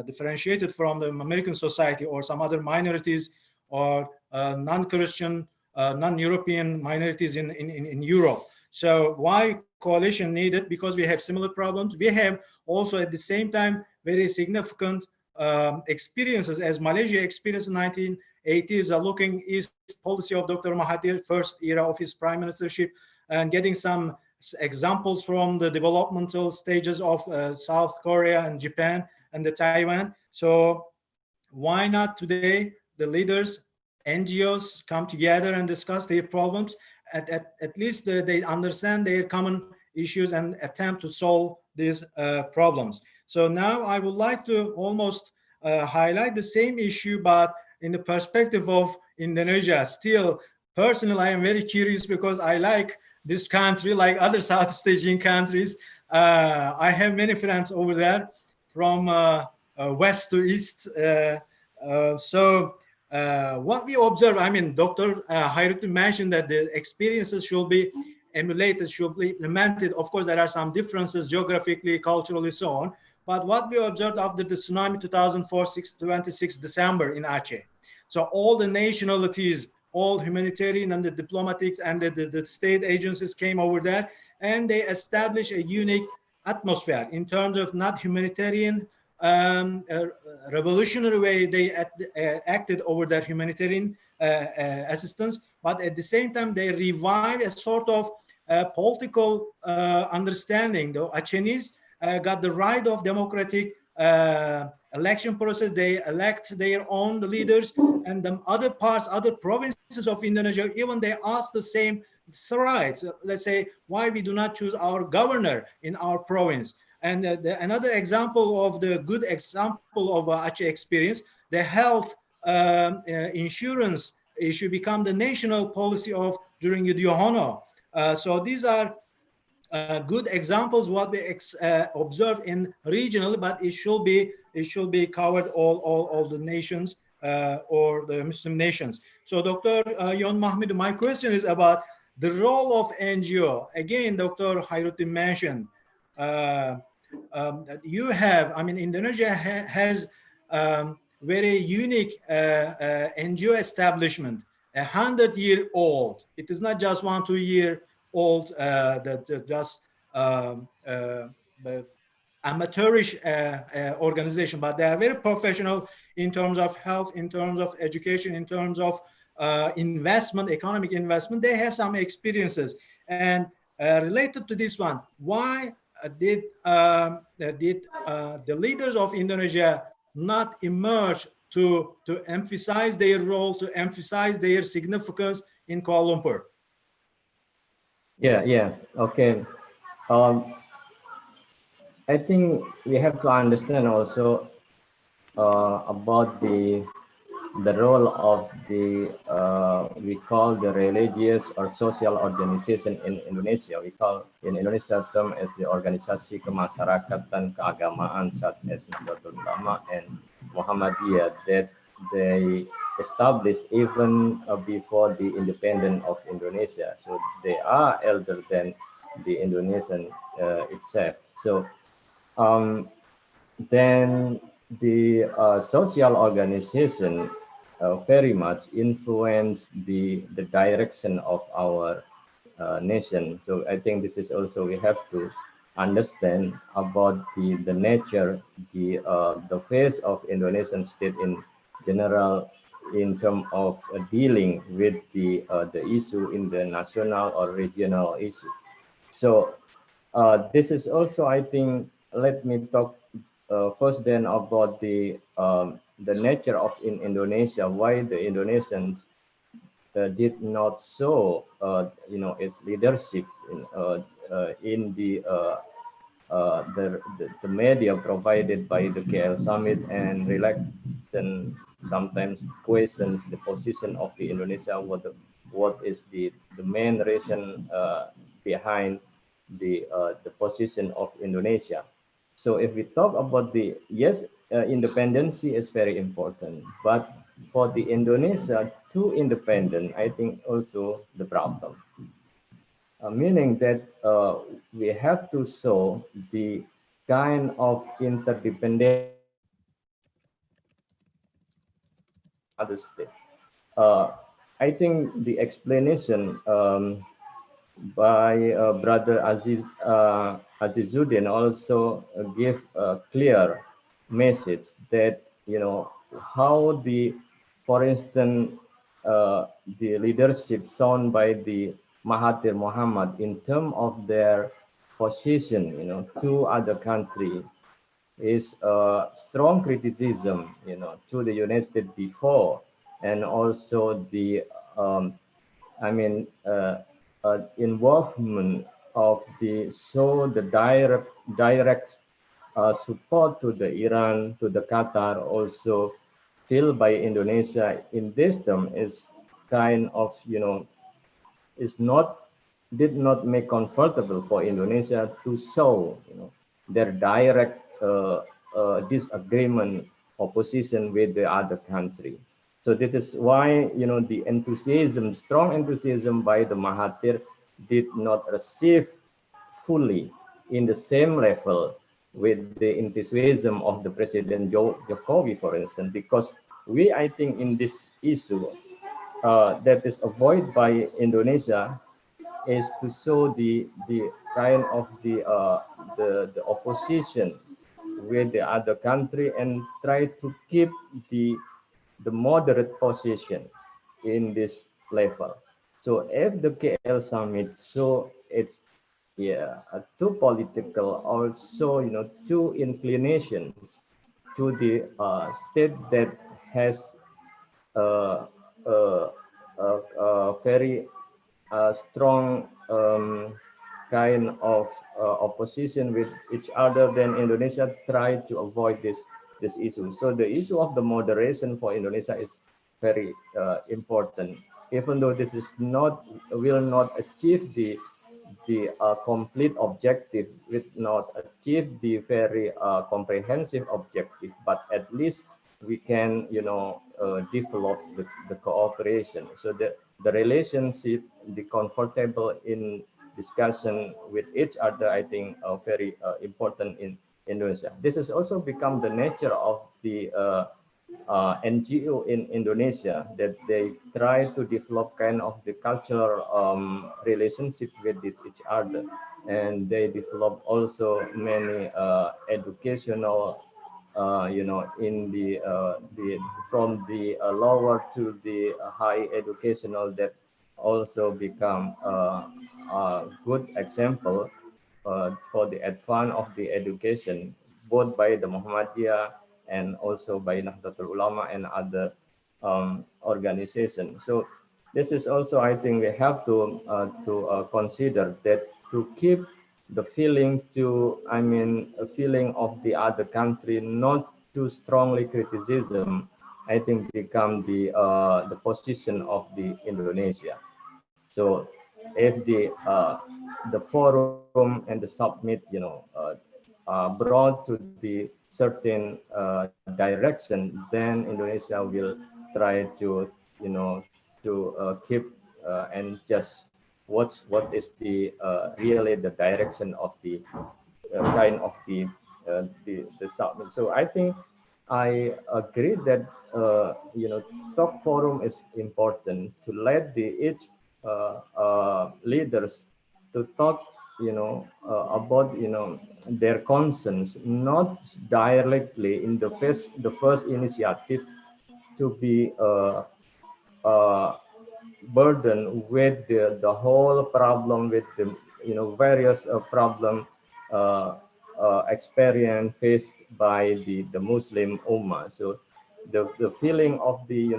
differentiated from the American society or some other minorities or non-Christian, non-European minorities in Europe. So why coalition needed? Because we have similar problems. We have also at the same time very significant experiences as Malaysia experienced in 1980s, looking east policy of Dr. Mahathir, first era of his prime ministership, and getting some examples from the developmental stages of South Korea and Japan and the Taiwan. So why not today the leaders, NGOs come together and discuss their problems? At least they understand their common issues and attempt to solve these problems. So now I would like to almost highlight the same issue, but in the perspective of Indonesia. Still, personally, I am very curious because I like this country, like other Southeast Asian countries. I have many friends over there from west to east. What we observe, I mean, Dr. Khairudin mentioned that the experiences should be emulated, should be implemented. Of course, there are some differences geographically, culturally, so on. But what we observed after the tsunami 2004, 26 December in Aceh. So all the nationalities, all humanitarian and the diplomatics and the state agencies came over there, and they established a unique atmosphere in terms of not humanitarian, revolutionary way they acted over their humanitarian assistance, but at the same time they revived a sort of political understanding. The Acehnese got the right of democratic election process. They elect their own leaders, and the other parts, other provinces of Indonesia, even they ask the same rights. Let's say, why we do not choose our governor in our province? And another example of the good example of Aceh experience, the health insurance issue become the national policy of during Yudhoyono. So these are good examples what we observe in regional, but it should be covered all the nations or the Muslim nations. So Dr. John Mahmoud, my question is about the role of NGO. Again, Dr. Khairudin mentioned that you have, I mean, Indonesia has very unique NGO establishment, 100-year-old. It is not just 1-2 year old, just amateurish organization, but they are very professional in terms of health, in terms of education, in terms of investment, economic investment. They have some experiences. And related to this one, why did the leaders of Indonesia not emerge to emphasize their role, to emphasize their significance in Kuala Lumpur? Yeah, okay. I think we have to understand also about the role of the we call the religious or social organization in Indonesia. We call in Indonesia term as the organisasi kemasyarakatan keagamaan such as Nahdlatul Ulama and Muhammadiyah that they established even before the independence of Indonesia. So they are elder than the Indonesian itself. So then the social organization very much influence the direction of our nation. So I think this is also we have to understand about the nature, the face of Indonesian state in general in terms of dealing with the issue in the national or regional issue. So this is also, I think, let me talk first then about the nature of in Indonesia, why the Indonesians did not show its leadership in the media provided by the KL Summit and reluctant sometimes questions the position of the Indonesia, what is the main reason behind the position of Indonesia. So if we talk about independence is very important, but for the Indonesia to independent, I think also the problem, meaning that we have to show the kind of interdependence other state. I think the explanation by Brother Azizuddin also give a clear message that how for instance the leadership shown by the Mahathir Mohamad in terms of their position to other country is a strong criticism to the United States before, and also the involvement of the direct support to the Iran, to the Qatar, also feel by Indonesia in this term is kind of did not make comfortable for Indonesia to show their direct disagreement, opposition with the other country. So that is why the enthusiasm, strong enthusiasm by the Mahathir did not receive fully in the same level with the enthusiasm of the President Jokowi, for instance, because I think in this issue that is avoided by Indonesia is to show the kind of the opposition with the other country and try to keep the moderate position in this level. So if the KL summit, so it's too political, also too inclinations to the state that has a, a, a very strong kind of opposition with each other, then Indonesia try to avoid this issue. So the issue of the moderation for Indonesia is very important, even though this is not will not achieve the complete objective, will not achieve the very comprehensive objective, but at least we can develop the cooperation, so that the relationship, the comfortable in discussion with each other, I think are very important in Indonesia. This has also become the nature of the NGO in Indonesia, that they try to develop kind of the cultural relationship with each other, and they develop also many educational in the from the lower to the high educational, that also become a good example for the advance of the education, both by the Muhammadiyah and also by Nahdlatul Ulama and other organizations. So this is also, I think, we have to consider that, to keep the feeling to, a feeling of the other country, not too strongly criticism, I think become the position of the Indonesia. So if the forum and the summit, brought to the certain direction, then Indonesia will try to, keep and just watch what is the really the direction of the kind of the summit. So I think I agree that top forum is important to let the each leaders to talk about their concerns, not directly in the first initiative to be burdened with the whole problem, with the various problem experience faced by the Muslim Ummah. So the feeling of the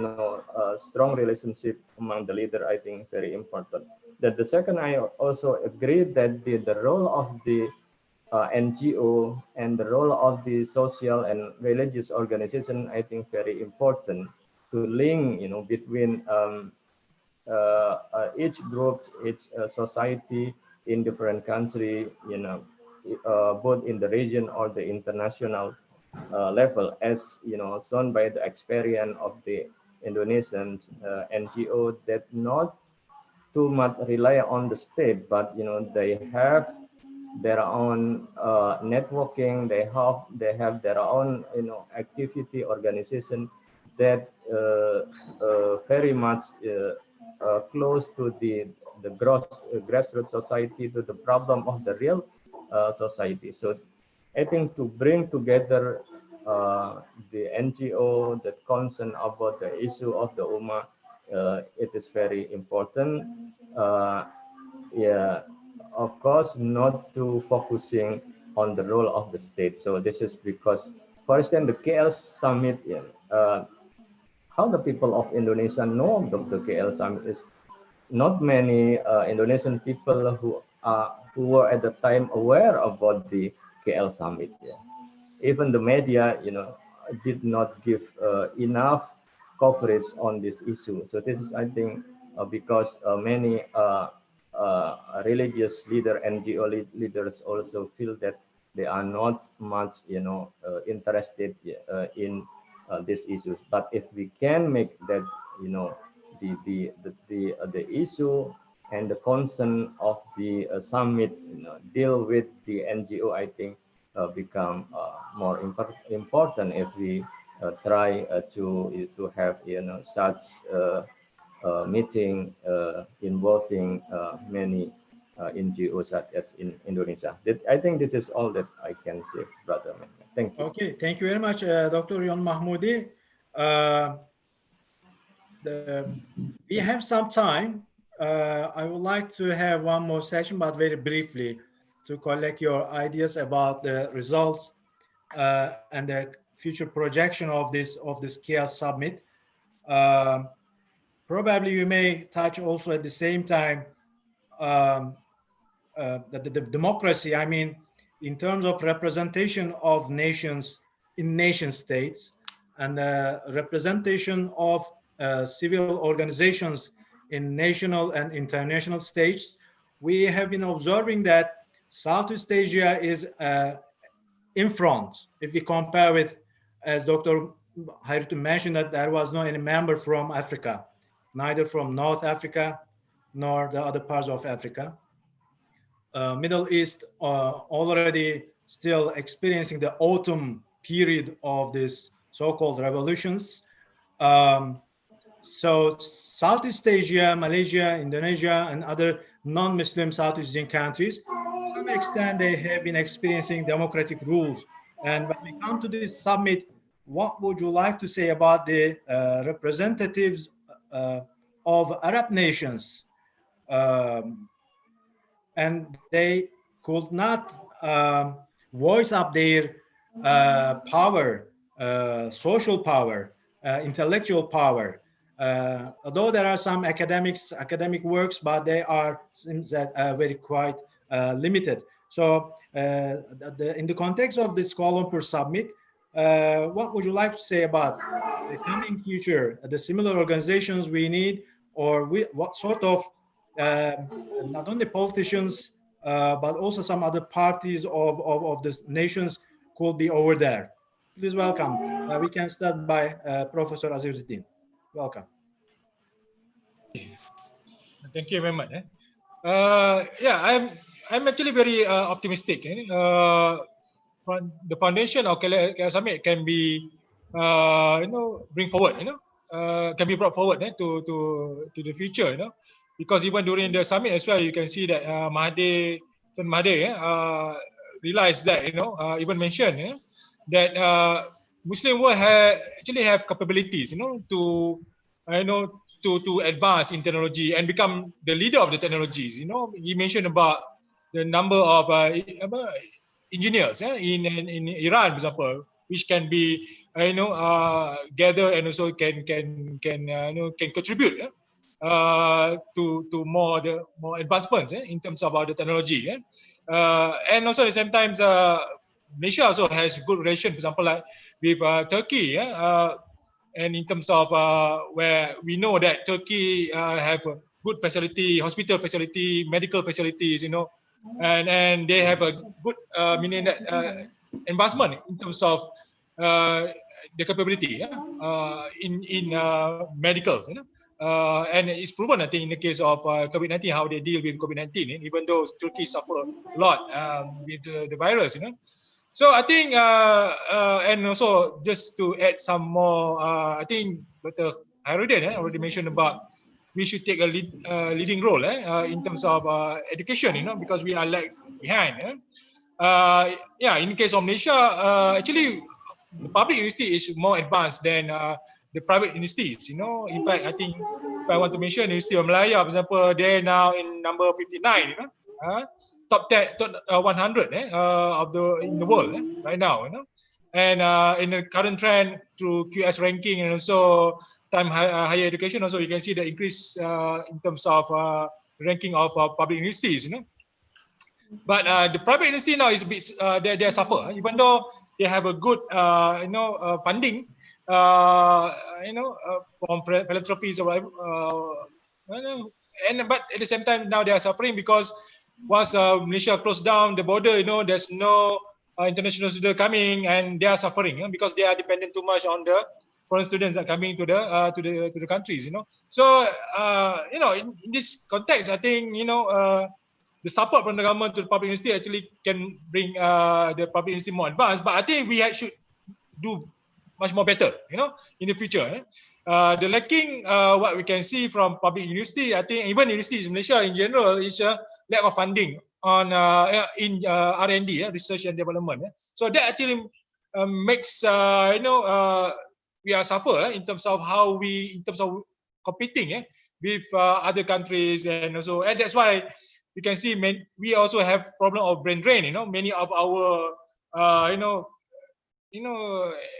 strong relationship among the leader, I think, very important. That the second, I also agree that the role of the NGO and the role of the social and religious organization, I think, very important to link between each group, each society in different country, both in the region or the international level, as shown by the experience of the Indonesian NGO, that not too much rely on the state, but they have their own networking, they have their own activity organization that very much close to the grassroots society, to the problem of the real society. So I think to bring together the NGO that concern about the issue of the Ummah, it is very important. Yeah, of course, not too focusing on the role of the state. So this is because, for instance, the KL summit, how the people of Indonesia know of the KL summit is not many Indonesian people who were at the time aware about the KL summit. Yeah. Even the media, did not give enough coverage on this issue. So this is, I think, because many religious leader, NGO leaders also feel that they are not much, interested in these issues. But if we can make that, the issue and the concern of the summit, deal with the NGO, I think become more important if we try to have such meeting involving many NGOs such as in Indonesia. I think this is all that I can say, Brother Mehmet. Thank you. Okay, thank you very much, Dr. John Mahmoud. We have some time I would like to have one more session, but very briefly, to collect your ideas about the results and the future projection of this chaos summit. Probably you may touch also at the same time the democracy. I mean, in terms of representation of nations in nation states and representation of civil organizations in national and international stages, we have been observing that Southeast Asia is in front. If we compare with, as Dr. Khairudin mentioned, that there was no any member from Africa, neither from North Africa nor the other parts of Africa. Middle East already still experiencing the autumn period of this so-called revolutions. So Southeast Asia, Malaysia, Indonesia, and other non-Muslim Southeast Asian countries, to some extent they have been experiencing democratic rules. And when we come to this summit, what would you like to say about the representatives of Arab nations? And they could not voice up their power, social power, intellectual power. Although there are some academic works, but they are, seems that very quite limited. So in the context of this Kuala Lumpur Summit, what would you like to say about the coming future, the similar organizations we need, or what sort of not only politicians, but also some other parties of the nations could be over there? Please welcome. We can start by Professor Azizuddin. Welcome. Thank you very much. Yeah, I'm actually very optimistic. The foundation of KL Summit can be, bring forward, can be brought forward to the future, because even during the summit as well, you can see that Mahathir realized that, even mentioned that Muslim world actually have capabilities, to advance in technology and become the leader of the technologies. He mentioned about the number of engineers in Iran, for example, which can be gather and also can contribute to more advancements in terms of the technology. And also at the same time, Malaysia also has good relation, for example, like with Turkey. And in terms of where we know that Turkey have a good facility, hospital facility, medical facilities, and they have a good meaning that investment in terms of the capability in medicals, and it's proven, I think, in the case of COVID-19, how they deal with COVID-19, even though Turkey suffer a lot with the virus, So I think, and also just to add some more, I think Dr. Khairudin already mentioned about we should take a leading role in terms of education, because we are lag behind. Yeah, in the case of Malaysia, actually, the public university is more advanced than the private universities. In fact, I think if I want to mention University of Malaya, for example, they're now in number 59. Top 10, top 100 in the world right now, and in the current trend through QS ranking and also time higher education, also you can see the increase in terms of ranking of public universities, But the private university now is a bit they suffer, even though they have a good funding, from philanthropies or whatever, but at the same time now they are suffering because once Malaysia closed down the border, there's no international students coming, and they are suffering because they are dependent too much on the foreign students that are coming to the countries. So in this context, I think the support from the government to the public university actually can bring the public university more advanced. But I think we should do much more better, in the future. The lacking, what we can see from public university, I think even universities in Malaysia in general, is a lack of funding on in R&D, research and development. So that actually makes we are suffer in terms of how we, in terms of competing with other countries, and that's why you can see we also have problem of brain drain. Many of our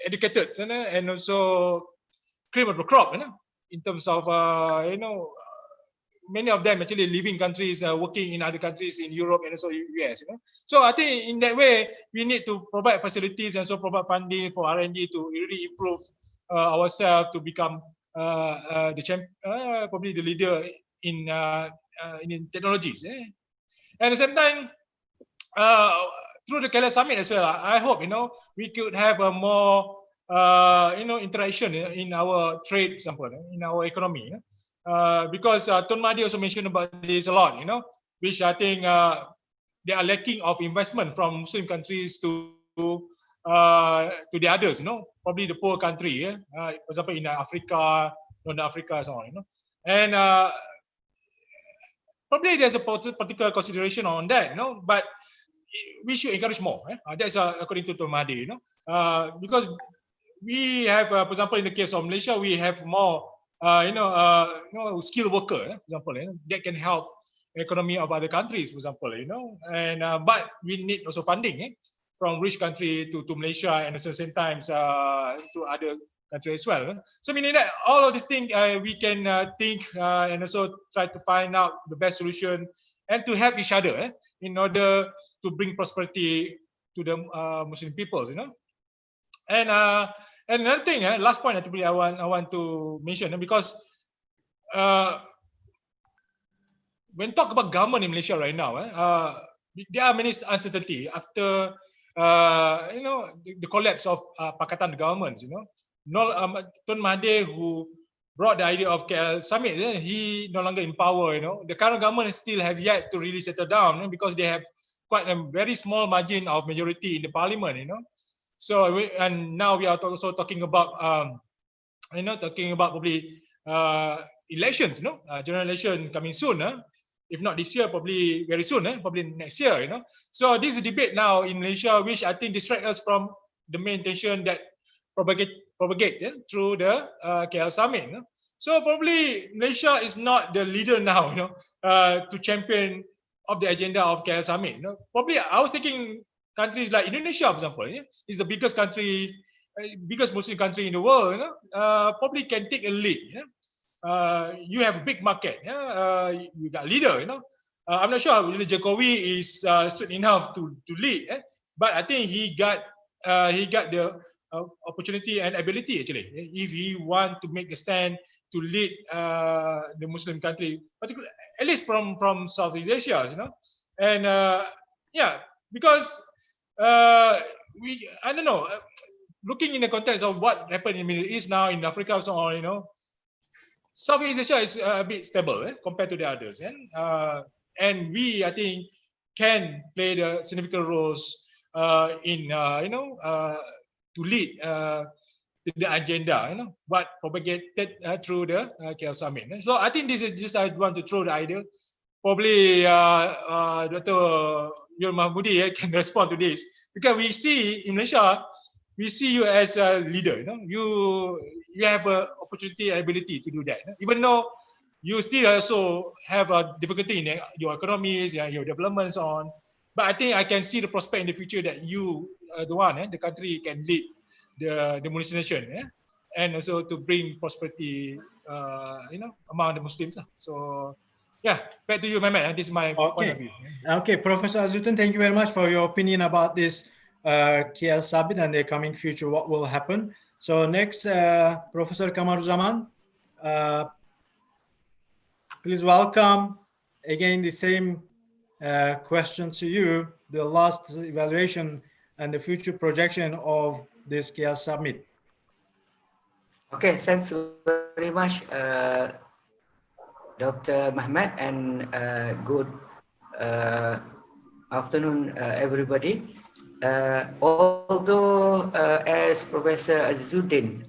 educated and also cream of the crop, in terms of many of them actually leaving countries, working in other countries in Europe and also US. So I think in that way we need to provide facilities and so provide funding for R&D to really improve ourselves to become probably the leader in technologies. At the same time, through the KL Summit as well, I hope we could have a more interaction in our trade, example, in our economy. Because Tun Mahdi also mentioned about this a lot, which I think they are lacking of investment from Muslim countries to the others, probably the poor country, for example in Africa, North Africa, so on, and probably there's a particular consideration on that, but we should encourage more. That's according to Tun Mahdi, because we have, for example, in the case of Malaysia, we have more skilled worker, for example, that can help economy of other countries, for example, and but we need also funding from rich country to Malaysia, and at the same time to other countries as well. So meaning that all of these things we can think and also try to find out the best solution and to help each other in order to bring prosperity to the Muslim peoples, And another thing, last point actually I want to mention, because when talk about government in Malaysia right now, there are many uncertainty after the collapse of Pakatan governments. Tun Mahdi, who brought the idea of KL Summit, he no longer in power. The current government still have yet to really settle down because they have quite a very small margin of majority in the parliament. So and now we are also talking about probably elections, general election coming soon. If not this year, probably very soon, probably next year. So this is a debate now in Malaysia, which I think distract us from the main intention that propagate through the KL Summit. So probably Malaysia is not the leader now, to champion of the agenda of KL Summit. Probably I was thinking countries like Indonesia, for example, is the biggest country, biggest Muslim country in the world. Probably can take a lead. You have a big market. You got leader. I'm not sure whether Jokowi is soon enough to lead, but I think he got the opportunity and ability actually, if he want to make a stand to lead the Muslim country, particularly at least from Southeast Asia, and because I don't know, looking in the context of what happened in the Middle East now, in Africa, so on, Southeast Asia is a bit stable compared to the others, and we, I think, can play the significant roles in to lead the agenda, what propagated through the KL Summit. So I think this is just I want to throw the idea. Probably Dr. John Mahmoud can respond to this, because we see in Malaysia, we see you as a leader. You have an opportunity and ability to do that. Even though you still also have a difficulty in your economies, your developments on. But I think I can see the prospect in the future that you, the country can lead the Muslim nation, and also to bring prosperity, among the Muslims. So, back to you, Mehmet. This is my point of view. Okay, Professor Azizuddin, thank you very much for your opinion about this KL Summit and the coming future, what will happen. So next, Professor Kamaruzaman, please welcome again the same question to you, the last evaluation and the future projection of this KL Summit. Okay, thanks very much, Dr. Mehmet, and good afternoon, everybody. Although, as Professor Azizuddin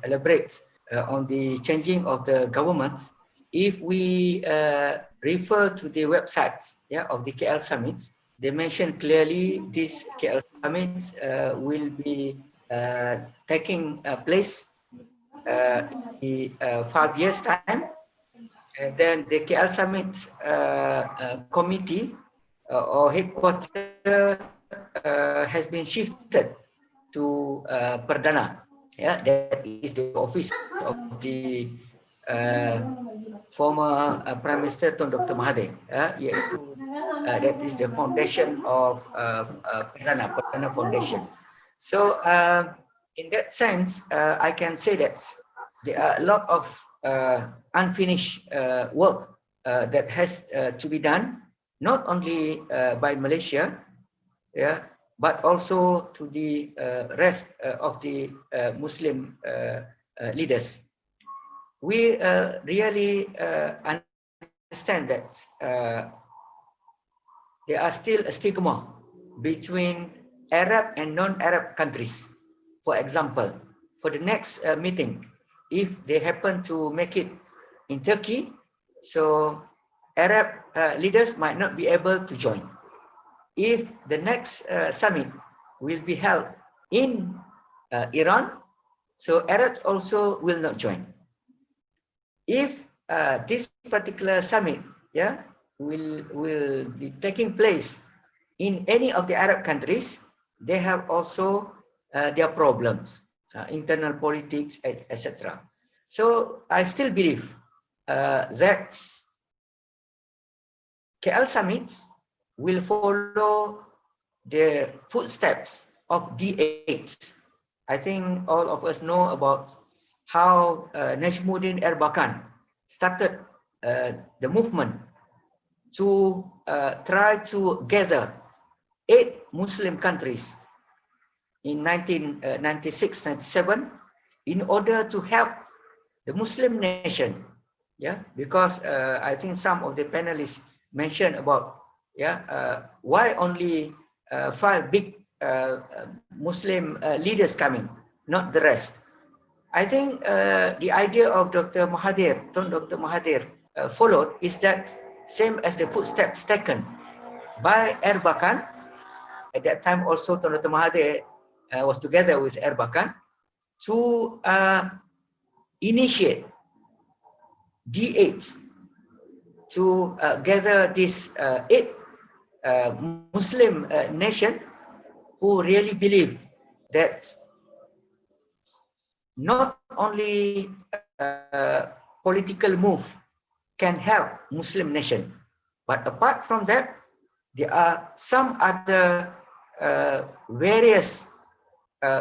elaborates on the changing of the governments, if we refer to the websites of the KL Summits, they mention clearly this KL Summit will be taking place in 5 years time, and then the KL Summit committee or headquarters has been shifted to Perdana. Yeah, that is the office of the former Prime Minister Tun Dr. Mahathir. That is the foundation of Perdana Foundation. So in that sense, I can say that there are a lot of unfinished work that has to be done, not only by Malaysia, yeah, but also to the rest of the Muslim leaders. We really understand that there are still a stigma between Arab and non-Arab countries. For example, for the next meeting, if they happen to make it in Turkey, so Arab leaders might not be able to join. If the next summit will be held in Iran, so Arabs also will not join. If this particular summit, yeah, will be taking place in any of the Arab countries, they have also their problems, internal politics, etc. So I still believe that KL summits will follow the footsteps of D8. I think all of us know about how Najmuddin Erbakan started the movement to try to gather 8 Muslim countries in 1996-97 in order to help the Muslim nation. Yeah, because I think some of the panelists mentioned about why only 5 big Muslim leaders coming, not the rest. I think the idea of Dr. Mahathir, Dr. Mahathir followed is that same as the footsteps taken by Erbakan. At that time also Dr. Mahathir was together with Erbakan to initiate D8 to gather this 8 Muslim nation who really believe that not only political move can help Muslim nation, but apart from that, there are some other various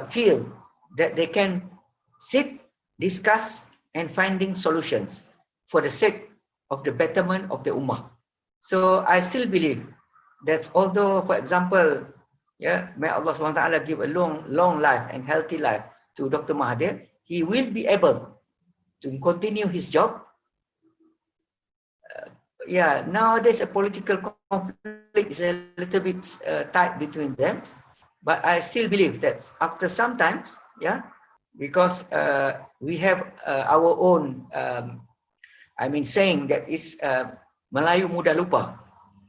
fields that they can sit, discuss, and finding solutions for the sake of the betterment of the Ummah. So I still believe that although, for example, may Allah SWT give a long life and healthy life to Dr. Mahathir, he will be able to continue his job. Nowadays a political conflict is a little bit tight between them, but I still believe that after some times, because we have our own, saying that is Melayu mudah lupa,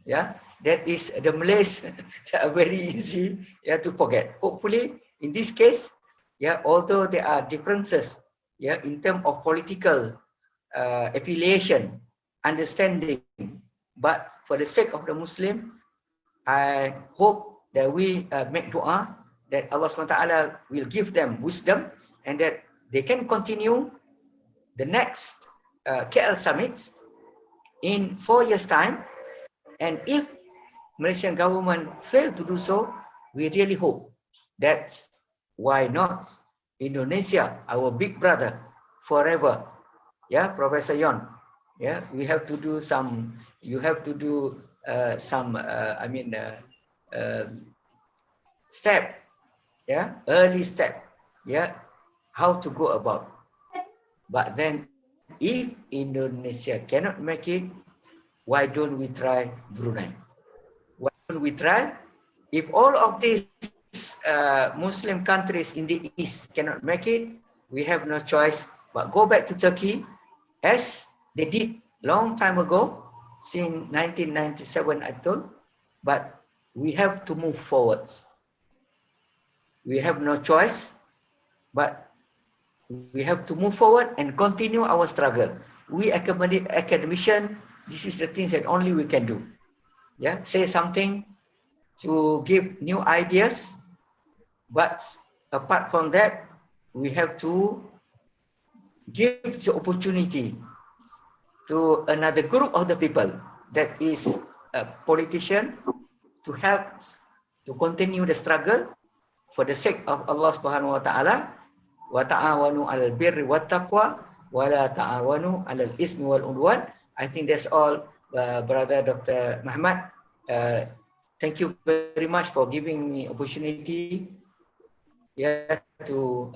that is the Malays that are very easy to forget. Hopefully, in this case, although there are differences, in terms of political affiliation, understanding, but for the sake of the Muslim, I hope that we make dua that Allah SWT will give them wisdom and that they can continue the next KL summit in 4 years' time. And if Malaysian government fail to do so, we really hope that why not Indonesia, our big brother forever, Professor Yon, we have to do some, you have to do some step, early step, how to go about. But then if Indonesia cannot make it, why don't we try Brunei? Why don't we try? If all of these Muslim countries in the East cannot make it, we have no choice but go back to Turkey as they did long time ago, since 1997 I told, but we have to move forward. We have no choice, but We have to move forward and continue our struggle. We academician, this is the things that only we can do. Yeah, say something to give new ideas, but apart from that, we have to give the opportunity to another group of the people, that is a politician, to help to continue the struggle for the sake of Allah Subhanahu wa Ta'ala. Wa ta'awanu 'alal birri wat taqwa wa la ta'awanu 'alal ismi wal udwan. I think that's all, brother Dr. Mehmet. Thank you very much for giving me opportunity to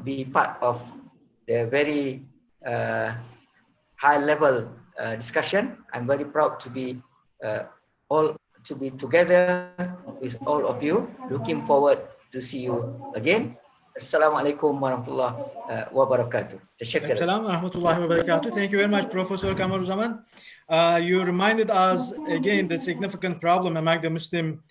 be part of the very high level discussion. I'm very proud to be together with all of you. Looking forward to see you again. Assalamualaikum warahmatullahi wabarakatuh. Assalamu warahmatullahi wabarakatuh. Thank you very much, Professor Kamaruzaman. You reminded us again the significant problem among the Muslim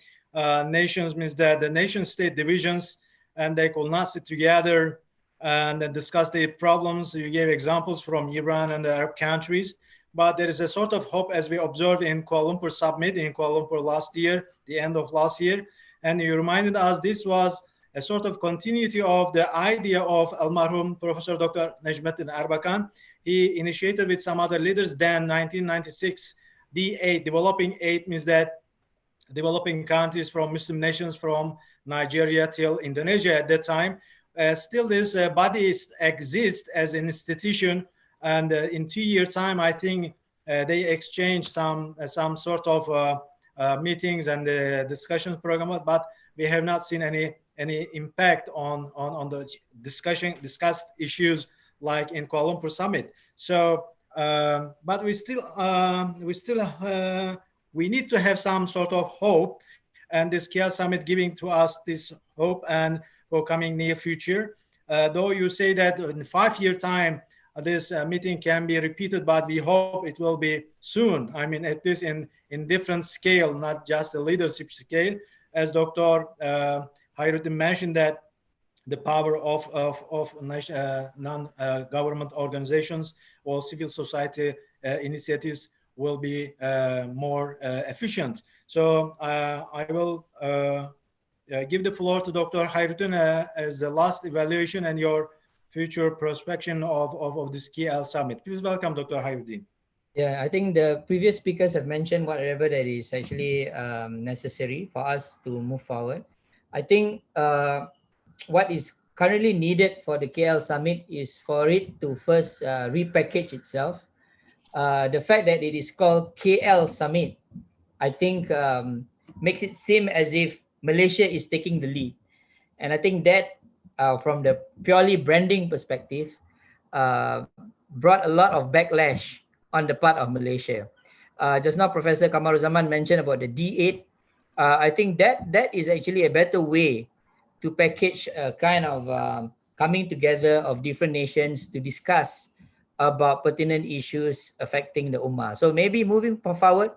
nations, means that the nation-state divisions, and they could not sit together and discuss their problems. You gave examples from Iran and the Arab countries, but there is a sort of hope, as we observed in Kuala Lumpur Summit in Kuala Lumpur last year, the end of last year. And you reminded us this was a sort of continuity of the idea of Almarhum Professor Dr. Najmuddin Arbakan. He initiated with some other leaders then 1996, D8, developing 8 means that developing countries from Muslim nations from Nigeria till Indonesia at that time. Still this body exists as an institution, and in 2 years time, I think they exchanged some sort of meetings and discussion program, but we have not seen any impact on the discussed issues like in Kuala Lumpur Summit. So, but we need to have some sort of hope, and this KL Summit giving to us this hope and for coming near future. Though you say that in 5 year time, this meeting can be repeated, but we hope it will be soon. I mean, at least in different scale, not just the leadership scale, as Dr. Khairudin mentioned, that the power of non-government organizations or civil society initiatives will be more efficient. So I will give the floor to Dr. Khairudin as the last evaluation and your future prospection of this KL Summit. Please welcome Dr. Khairudin. Yeah, I think the previous speakers have mentioned whatever that is actually necessary for us to move forward. I think what is currently needed for the KL Summit is for it to first repackage itself. The fact that it is called KL Summit, I think makes it seem as if Malaysia is taking the lead. And I think that from the purely branding perspective, brought a lot of backlash on the part of Malaysia. Just now, Professor Kamaruzaman mentioned about the D8. I think that is actually a better way to package a kind of coming together of different nations to discuss about pertinent issues affecting the Ummah. So maybe moving forward,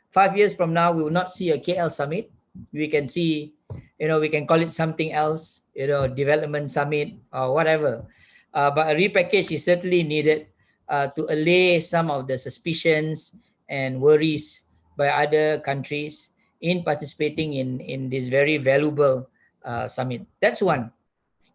5 years from now, we will not see a KL Summit. We can see, we can call it something else, development summit or whatever. But a repackage is certainly needed to allay some of the suspicions and worries by other countries in participating in this very valuable summit. That's one.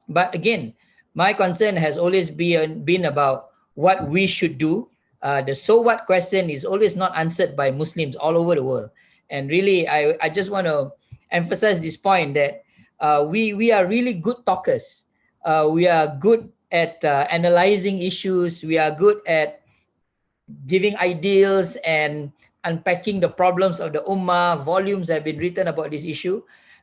But again, my concern has always been about what we should do. The so what question is always not answered by Muslims all over the world. And really, I just want to emphasize this point that we are really good talkers. We are good at analyzing issues. We are good at giving ideals and unpacking the problems of the Ummah. Volumes have been written about this issue,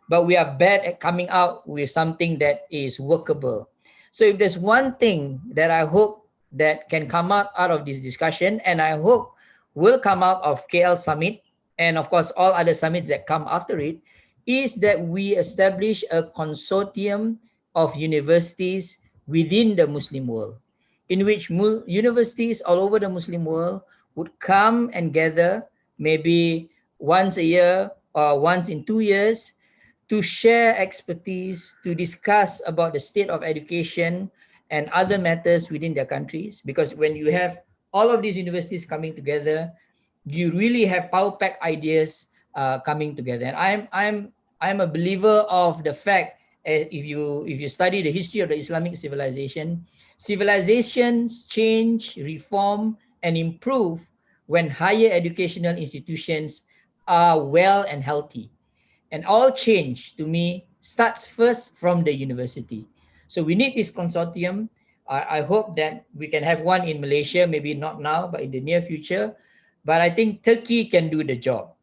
but we are bad at coming out with something that is workable. So if there's one thing that I hope that can come out of this discussion, and I hope will come out of KL Summit, and of course all other summits that come after it, is that we establish a consortium of universities within the Muslim world, in which universities all over the Muslim world would come and gather maybe once a year or once in 2 years to share expertise, to discuss about the state of education and other matters within their countries. Because when you have all of these universities coming together, you really have power-packed ideas coming together. And I'm a believer of the fact, if you study the history of the Islamic civilization, civilizations change, reform, and improve when higher educational institutions are well and healthy. And all change, to me, starts first from the university. So we need this consortium. I hope that we can have one in Malaysia, maybe not now, but in the near future. But I think Turkey can do the job.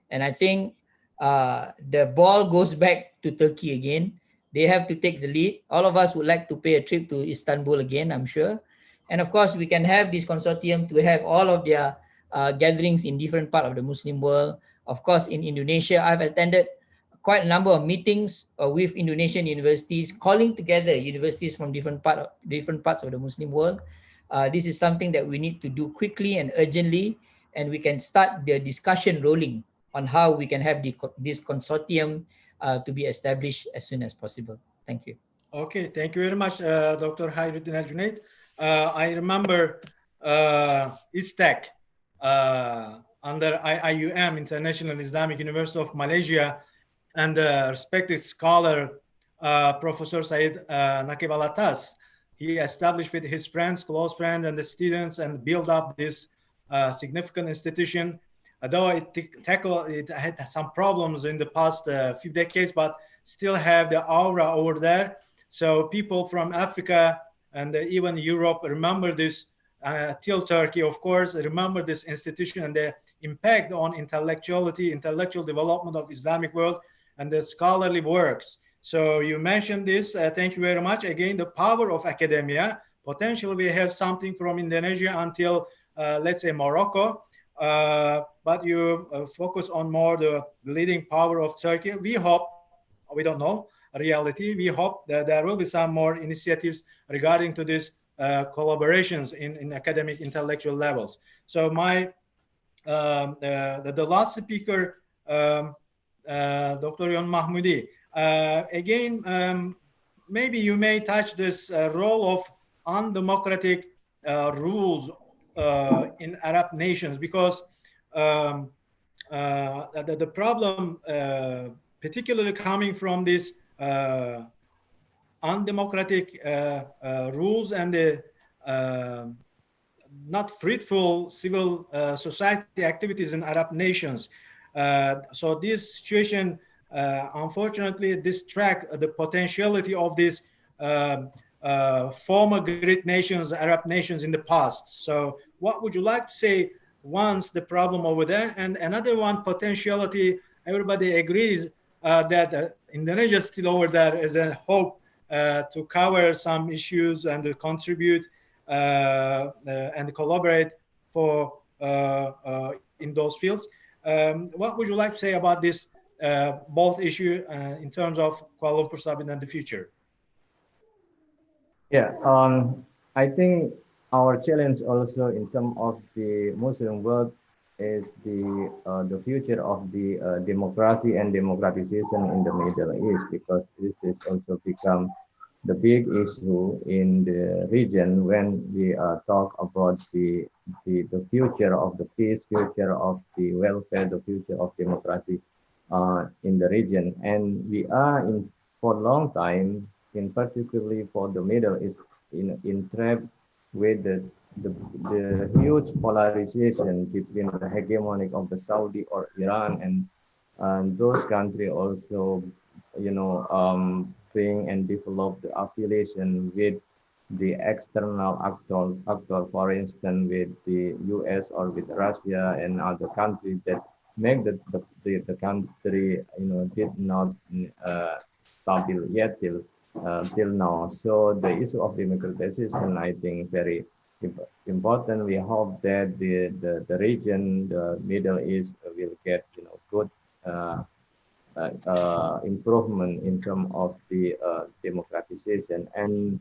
And I think the ball goes back to Turkey again. They have to take the lead. All of us would like to pay a trip to Istanbul again, I'm sure. And of course, we can have this consortium to have all of their gatherings in different parts of the Muslim world. Of course, in Indonesia, I've attended quite a number of meetings with Indonesian universities, calling together universities from different parts of the Muslim world. This is something that we need to do quickly and urgently, and we can start the discussion rolling on how we can have this consortium to be established as soon as possible. Thank you. Okay, thank you very much, Dr. Khairudin AlJunaid. I remember ISTEC under IIUM, International Islamic University of Malaysia, and respected scholar, Professor Said Naqib Alatas. He established with his friends, close friends, and the students, and built up this significant institution. Although it had some problems in the past few decades, but still have the aura over there. So people from Africa and even Europe remember this, till Turkey, of course, remember this institution and the impact on intellectual development of Islamic world and the scholarly works. So you mentioned this, thank you very much. Again, the power of academia. Potentially we have something from Indonesia until, let's say, Morocco, but you focus on more the leading power of Turkey. We hope, we don't know, reality, we hope that there will be some more initiatives regarding to this collaborations in academic intellectual levels. So my, the last speaker, Dr. John Mahmoudi, again, maybe you may touch this role of undemocratic rules in Arab nations, because the problem particularly coming from this undemocratic rules and the not fruitful civil society activities in Arab nations. So this situation, unfortunately, distract the potentiality of these former great nations, Arab nations in the past. So what would you like to say once the problem over there? And another one, potentiality, everybody agrees that Indonesia is still over there as a hope to cover some issues and to contribute and collaborate for in those fields. What would you like to say about this both issue in terms of Kuala Lumpur Summit and the future? Yeah, I think our challenge also in terms of the Muslim world is the future of the democracy and democratization in the Middle East, because this is also become the big issue in the region when we talk about the future of the peace, future of the welfare, the future of democracy in the region. And we are in for a long time, in particularly for the Middle East, entrapped with the huge polarization between the hegemonic of the Saudi or Iran, and those countries also, you know, bring and develop the affiliation with the external actor, for instance, with the US or with Russia and other countries that make the country, you know, did not stable yet till now. So the issue of democratization, I think, very important. We hope that the region, the Middle East, will get, you know, good improvement in terms of the democratization. And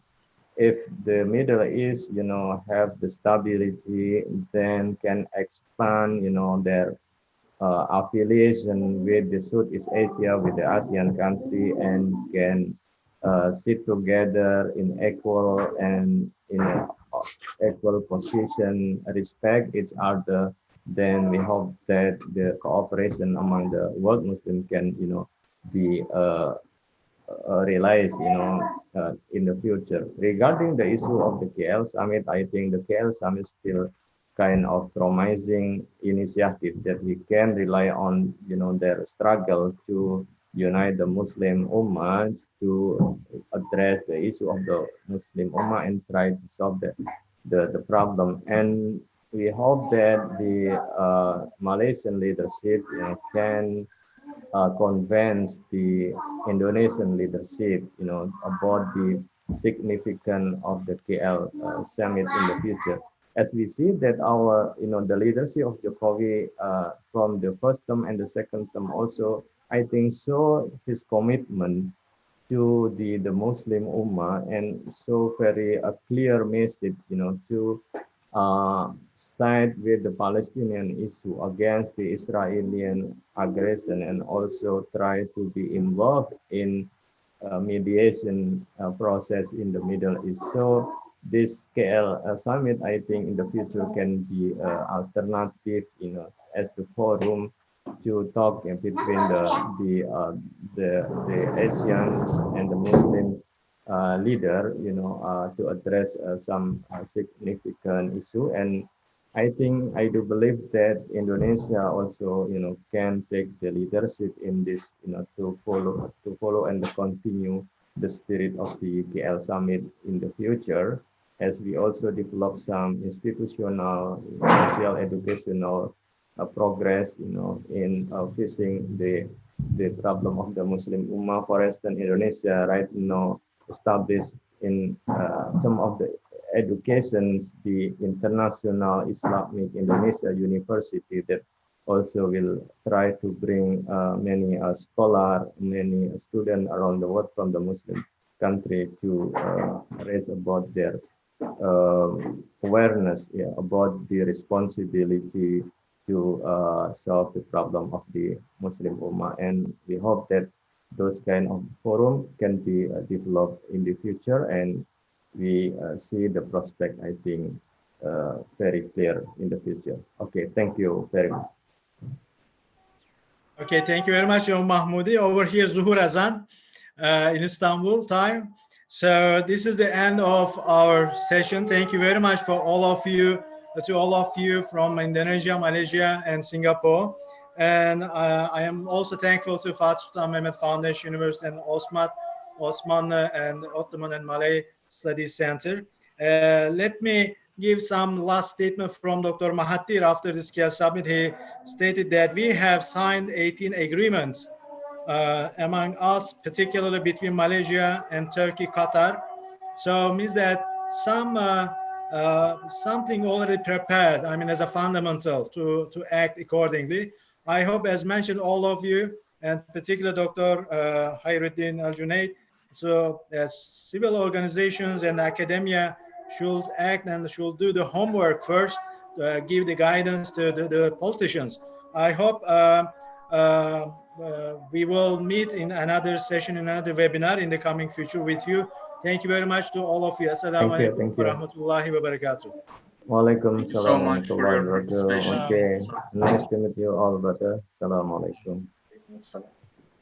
if the Middle East, you know, have the stability, then can expand, you know, their affiliation with the Southeast Asia, with the ASEAN country, and can sit together in equal and in a equal position, respect each other, then we hope that the cooperation among the world Muslim can, be realized, in the future. Regarding the issue of the KL Summit, I think the KL Summit still kind of promising initiative that we can rely on, their struggle to unite the Muslim Ummah, to address the issue of the Muslim Ummah and try to solve the problem. And we hope that the Malaysian leadership, can convince the Indonesian leadership, about the significance of the KL summit in the future. As we see that our, the leadership of Jokowi from the first term and the second term also, I think, show his commitment to the Muslim Ummah and show very a clear message, to side with the Palestinian issue against the Israeli aggression and also try to be involved in mediation process in the Middle East. So this KL summit, I think, in the future can be alternative, as the forum to talk between the Asians and the Muslim leader, to address some significant issue. And I think I do believe that Indonesia also, can take the leadership in this, to follow and continue the spirit of the KL Summit in the future, as we also develop some institutional, social, educational progress, in facing the problem of the Muslim Ummah. For instance, Indonesia right now established in terms of the education, the International Islamic Indonesia University that also will try to bring many scholars, many students around the world from the Muslim country to raise about their awareness, about the responsibility to solve the problem of the Muslim Ummah. And we hope that those kind of forum can be developed in the future, and we see the prospect, I think, very clear in the future. Okay, thank you very much. Okay, thank you very much, John Mahmoudi. Over here, Zuhur Azan in Istanbul time. So this is the end of our session. Thank you very much for all of you, from Indonesia, Malaysia, and Singapore. And I am also thankful to Fatih Sultan Mehmet Foundation University and Osmanlı and Ottoman-Malay Studies Center. Let me give some last statement from Dr. Mahathir after this KL Summit. He stated that we have signed 18 agreements among us, particularly between Malaysia and Turkey, Qatar. So it means that something already prepared, as a fundamental to act accordingly. I hope, as mentioned, all of you, and particularly Dr. Khairudin AlJunaid, so as civil organizations and academia should act and should do the homework first, give the guidance to the politicians. I hope we will meet in another session, in another webinar in the coming future with you. Thank you very much to all of you. Assalamu alaikum wa rahmatullahi wa barakatuh. Walaikum so much for your participation. Okay, nice to meet you all, brother. Assalamu alaikum.